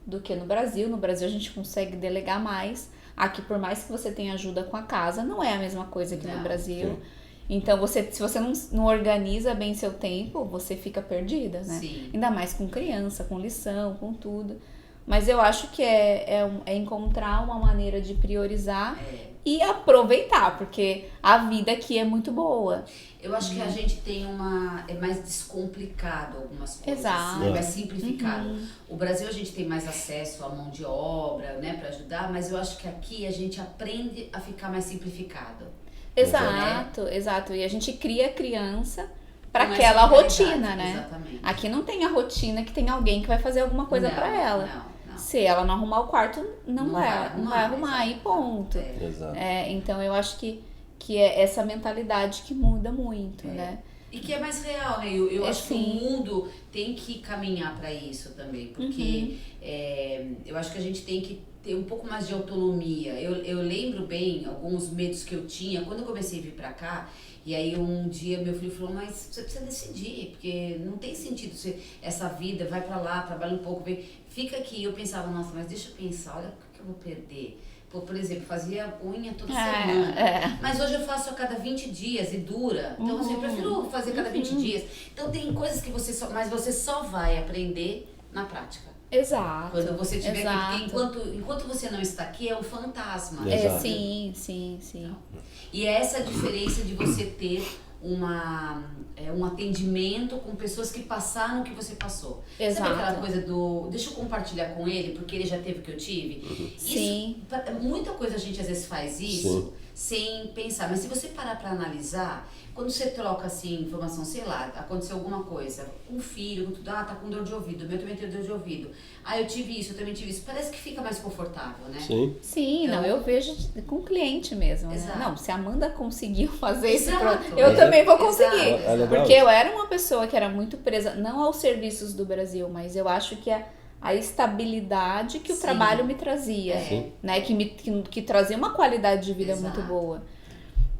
do que no Brasil. No Brasil, a gente consegue delegar mais. Aqui, por mais que você tenha ajuda com a casa, não é a mesma coisa que no Brasil. Sim. Então, se você não organiza bem seu tempo, você fica perdida, né? Sim. Ainda mais com criança, com lição, com tudo. Mas eu acho que é encontrar uma maneira de priorizar e aproveitar, porque a vida aqui é muito boa. Eu acho que a gente tem é mais descomplicado algumas coisas. Exato. É mais simplificado. O Brasil a gente tem mais acesso à mão de obra, né, para ajudar, mas eu acho que aqui a gente aprende a ficar mais simplificado. Exato. E a gente cria criança para aquela rotina, né? Exatamente. Aqui não tem a rotina que tem alguém que vai fazer alguma coisa para ela. Não. Se ela não arrumar o quarto, não vai arrumar e ponto. Exato. Então eu acho que é essa mentalidade que muda muito, né? E que é mais real, né? Eu acho que o mundo tem que caminhar para isso também, porque eu acho que a gente tem que ter um pouco mais de autonomia. Eu lembro bem alguns medos que eu tinha quando eu comecei a vir para cá. E aí um dia meu filho falou, mas você precisa decidir, porque não tem sentido essa vida, vai para lá, trabalha um pouco, fica aqui. Eu pensava, nossa, mas deixa eu pensar, olha o que eu vou perder. Por exemplo, fazia unha toda semana, mas hoje eu faço a cada 20 dias e dura. Então assim, eu prefiro fazer a cada 20 dias. Então tem coisas que você só vai aprender na prática. Exato. Quando você tiver aqui, porque enquanto você não está aqui, é um fantasma. Sim. E é essa a diferença de você ter um atendimento com pessoas que passaram o que você passou. Exato. Sabe aquela coisa deixa eu compartilhar com ele, porque ele já teve o que eu tive? Sim. Muita coisa a gente às vezes faz isso sem pensar, mas se você parar para analisar, quando você troca assim informação, sei lá, aconteceu alguma coisa, um filho, tá com dor de ouvido, o meu também tem dor de ouvido. Eu tive isso, eu também tive isso. Parece que fica mais confortável, né? Sim, então, eu vejo com cliente mesmo. Né? Não, se a Amanda conseguiu fazer isso, eu também vou conseguir. Porque eu era uma pessoa que era muito presa, não aos serviços do Brasil, mas eu acho que a estabilidade que o trabalho me trazia, né? Que trazia uma qualidade de vida muito boa.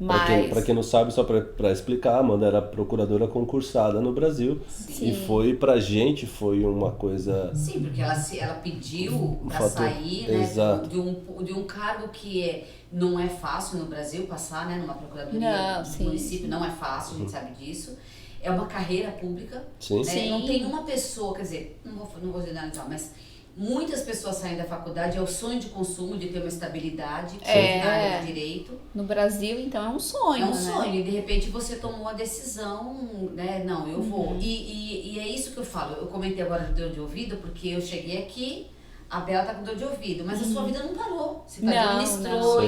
Mas... Pra quem não sabe, só pra explicar, a Amanda era procuradora concursada no Brasil. E pra gente foi uma coisa... Sim, porque ela pediu pra sair, né, de um cargo que não é fácil no Brasil passar, né, numa procuradoria do município, não é fácil, a gente sabe disso. É uma carreira pública, né? Não tem uma pessoa, quer dizer, não vou generalizar, mas muitas pessoas saem da faculdade, é o sonho de consumo, de ter uma estabilidade na área de direito. No Brasil, então, é um sonho, É um sonho, e de repente você tomou a decisão, né, não, eu vou. E é isso que eu falo, eu comentei agora de dor de ouvido, porque eu cheguei aqui, a Bela tá com dor de ouvido, mas a sua vida não parou. Você administrou.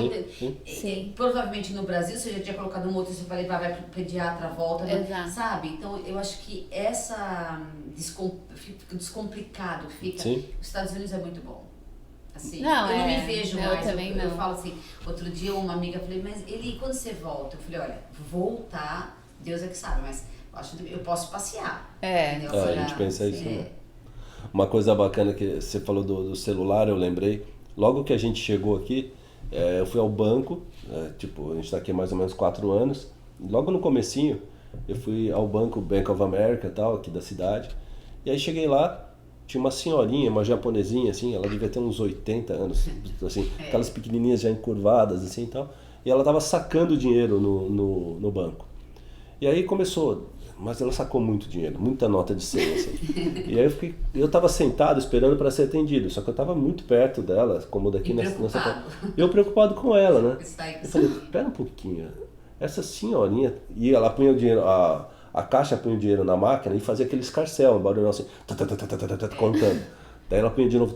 Sim. Provavelmente no Brasil você já tinha colocado um outro, você vai levar, vai pro pediatra, volta, sabe? Então eu acho que fica descomplicado, fica. Os Estados Unidos é muito bom. Assim, eu não me vejo mais. Eu falo assim, outro dia uma amiga falei, mas quando você volta? Eu falei, olha, voltar, Deus é que sabe, mas eu posso passear. A gente pensa isso, né? Uma coisa bacana que você falou do celular, eu lembrei, logo que a gente chegou aqui, Eu fui ao banco, tipo, a gente está aqui há mais ou menos 4 anos. Logo no comecinho, eu fui ao banco Bank of America, tal, aqui da cidade. E aí cheguei lá, tinha uma senhorinha, uma japonesinha, assim, ela devia ter uns 80 anos, assim, aquelas pequenininhas já encurvadas, assim, tal. E ela estava sacando dinheiro no banco. E aí começou, mas ela sacou muito dinheiro, muita nota de 100, assim. E aí eu estava sentado esperando para ser atendido, só que eu estava muito perto dela, como daqui nessa. Eu preocupado com ela, né? Eu falei, espera um pouquinho, essa senhorinha, e ela punha o dinheiro, a caixa punha o dinheiro na máquina e fazia aquele escarcéu, um barulho assim, contando. Daí ela punha de novo,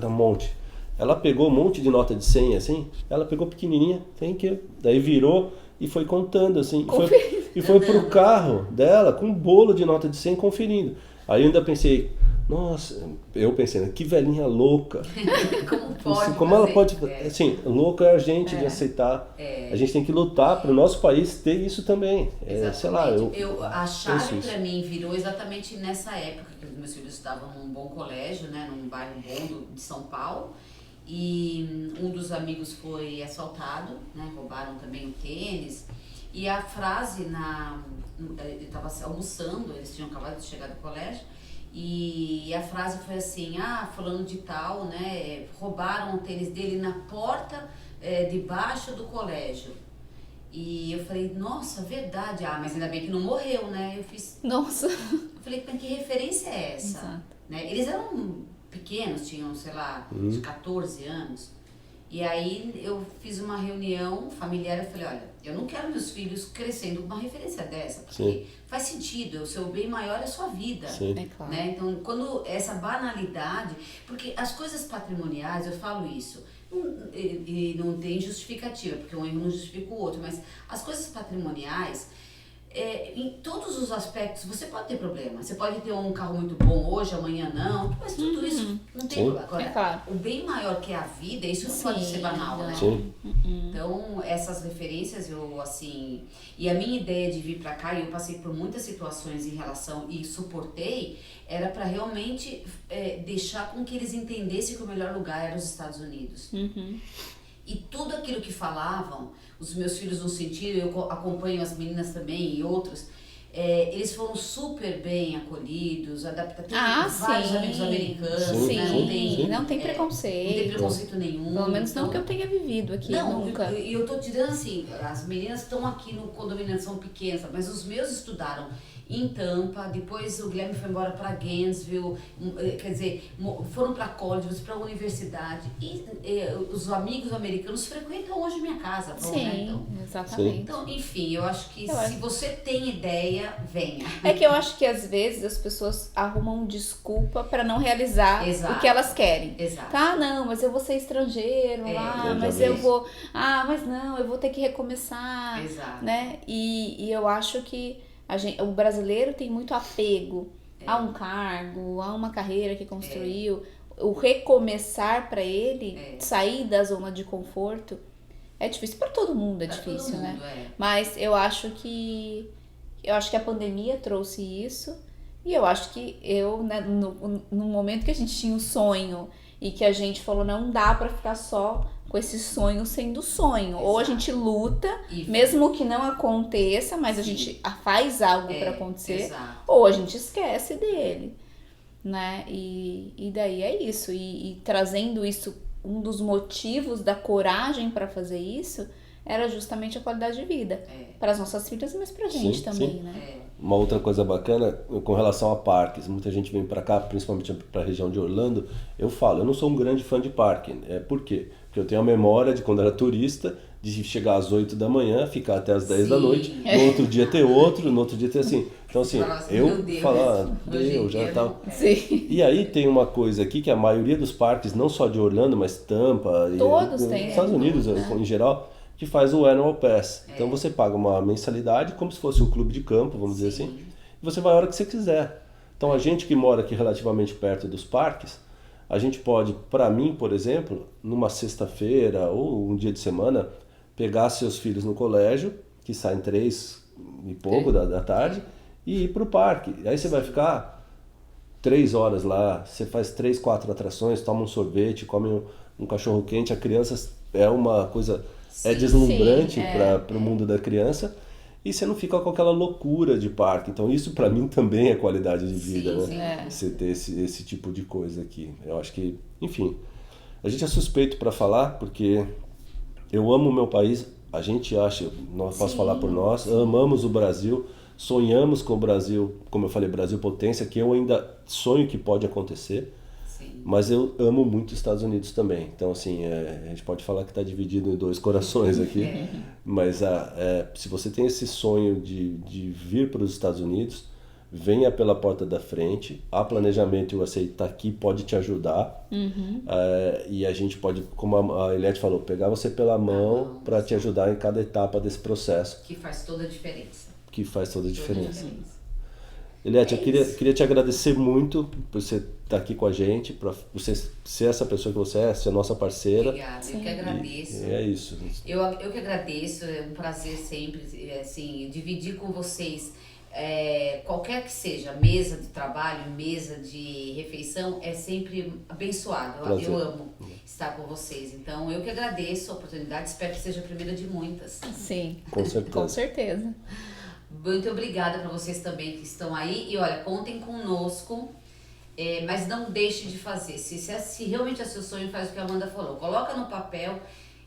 um monte. Ela pegou um monte de nota de 100, assim, ela pegou pequenininha, daí virou e foi contando, assim, e foi pro carro dela com um bolo de nota de 100 conferindo. Aí eu ainda pensei, nossa, eu pensei, que velhinha louca. Como pode como ela pode, assim, louca é a gente de aceitar. A gente tem que lutar para o nosso país ter isso também. Sei lá, a chave para mim virou exatamente nessa época que os meus filhos estavam num bom colégio, né, num bairro bom de São Paulo. E um dos amigos foi assaltado, né, roubaram também o tênis. E a frase, ele estava almoçando, eles tinham acabado de chegar do colégio, e a frase foi assim, fulano de tal, né, roubaram o tênis dele na porta debaixo do colégio. E eu falei, nossa, verdade, mas ainda bem que não morreu, né? Eu fiz... Nossa! Eu falei, que referência é essa? Exato. Né? Eles eram pequenos, tinham, sei lá, de 14 anos. E aí eu fiz uma reunião familiar e falei, olha, eu não quero meus filhos crescendo com uma referência dessa, porque faz sentido, o seu bem maior é a sua vida. É claro. Né? Então, quando essa banalidade, porque as coisas patrimoniais, eu falo isso, e não tem justificativa, porque um erro não justifica o outro, mas as coisas patrimoniais, em todos os aspectos, você pode ter problema. Você pode ter um carro muito bom hoje, amanhã não, mas tudo isso não tem problema. Agora, claro. o bem maior que é a vida, isso não pode ser banal, né? Sim. Então, essas referências, eu, assim... E a minha ideia de vir pra cá, e eu passei por muitas situações em relação, e suportei, era pra realmente deixar com que eles entendessem que o melhor lugar era os Estados Unidos. E tudo aquilo que falavam, os meus filhos no sentido, eu acompanho as meninas também e outros, eles foram super bem acolhidos, adaptados, vários amigos americanos, né? Não tem preconceito. Não tem preconceito nenhum. Pelo menos não que eu tenha vivido aqui, nunca. E eu tô te dizendo assim, as meninas estão aqui no condomínio, são pequenas, mas os meus estudaram em Tampa, depois o Guilherme foi embora para Gainesville, quer dizer, foram para colleges, para a universidade, e os amigos americanos frequentam hoje minha casa. Sim, né? Então, exatamente. Então, enfim, eu acho que se você tem ideia, venha. É que eu acho que às vezes as pessoas arrumam desculpa para não realizar o que elas querem. Exato. Tá, não, mas eu vou ser estrangeiro, mas eu vou... mas não, eu vou ter que recomeçar. Exato. Né? E eu acho que o brasileiro tem muito apego a um cargo, a uma carreira que construiu. O recomeçar para ele, sair da zona de conforto, é difícil para todo mundo, difícil, né? Mas eu acho que a pandemia trouxe isso, e eu acho que né, no momento que a gente tinha um sonho e que a gente falou, não dá para ficar só com esse sonho sendo sonho. Exato. Ou a gente luta, mesmo que não aconteça, mas a gente faz algo para acontecer, ou a gente esquece dele, né? E daí é isso. E trazendo isso, um dos motivos da coragem para fazer isso era justamente a qualidade de vida. Para as nossas filhas, mas pra gente também, né? Uma outra coisa bacana com relação a parques, muita gente vem para cá, principalmente para a região de Orlando. Eu não sou um grande fã de parque. Por quê? Porque eu tenho a memória de quando era turista, de chegar às 8 da manhã, ficar até às 10 da noite, no outro dia ter outro, no outro dia ter assim. Então assim, eu falava, já tal. E aí tem uma coisa aqui que a maioria dos parques, não só de Orlando, mas Tampa, todos têm, Estados Unidos em geral, que faz o Annual Pass. Então você paga uma mensalidade como se fosse um clube de campo, vamos dizer assim, e você vai a hora que você quiser. Então a gente que mora aqui relativamente perto dos parques, a gente pode, para mim, por exemplo, numa sexta-feira ou um dia de semana, pegar seus filhos no colégio, que saem 3 e pouco da tarde, e ir para o parque. Aí você vai ficar 3 horas lá, você faz 3, 4 atrações, toma um sorvete, come um cachorro quente, a criança é uma coisa, é Sim, deslumbrante para o mundo da criança, e você não fica com aquela loucura de parque. Então isso para mim também é qualidade de vida, sim, né? Você ter esse tipo de coisa aqui. Eu acho que, enfim, a gente é suspeito para falar, porque eu amo o meu país, a gente acha, não posso falar por nós, amamos o Brasil, sonhamos com o Brasil, como eu falei, Brasil potência, que eu ainda sonho que pode acontecer. Mas eu amo muito os Estados Unidos também. Então, assim, a gente pode falar que está dividido em dois corações aqui. Mas se você tem esse sonho de vir para os Estados Unidos, venha pela porta da frente. A Planejamento USA está aqui, pode te ajudar. E a gente pode, como a Eliette falou, pegar você pela mão para te ajudar em cada etapa desse processo. Que faz toda a diferença. Que faz toda a diferença. Eliette, eu queria te agradecer muito por você estar aqui com a gente, por você ser essa pessoa que você é, ser nossa parceira. Obrigada, eu que agradeço. E é isso. Eu que agradeço, é um prazer sempre, assim, dividir com vocês, qualquer que seja, mesa de trabalho, mesa de refeição, é sempre abençoado. Eu amo estar com vocês. Então, eu que agradeço a oportunidade, espero que seja a primeira de muitas. Sim, com certeza. Com certeza. Muito obrigada para vocês também que estão aí. E olha, contem conosco, mas não deixe de fazer. Se realmente é seu sonho, faz o que a Amanda falou. Coloca no papel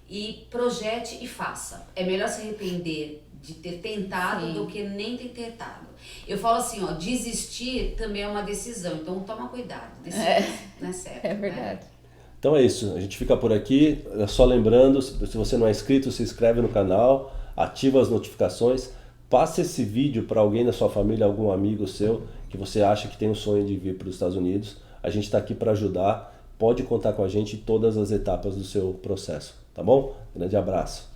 e projete e faça. É melhor se arrepender de ter tentado do que nem ter tentado. Eu falo assim, ó, desistir também é uma decisão. Então toma cuidado. Não é certo. É verdade. Né? Então é isso. A gente fica por aqui. Só lembrando, se você não é inscrito, se inscreve no canal, ativa as notificações. Passe esse vídeo para alguém da sua família, algum amigo seu, que você acha que tem um sonho de vir para os Estados Unidos. A gente está aqui para ajudar. Pode contar com a gente em todas as etapas do seu processo, tá bom? Grande abraço.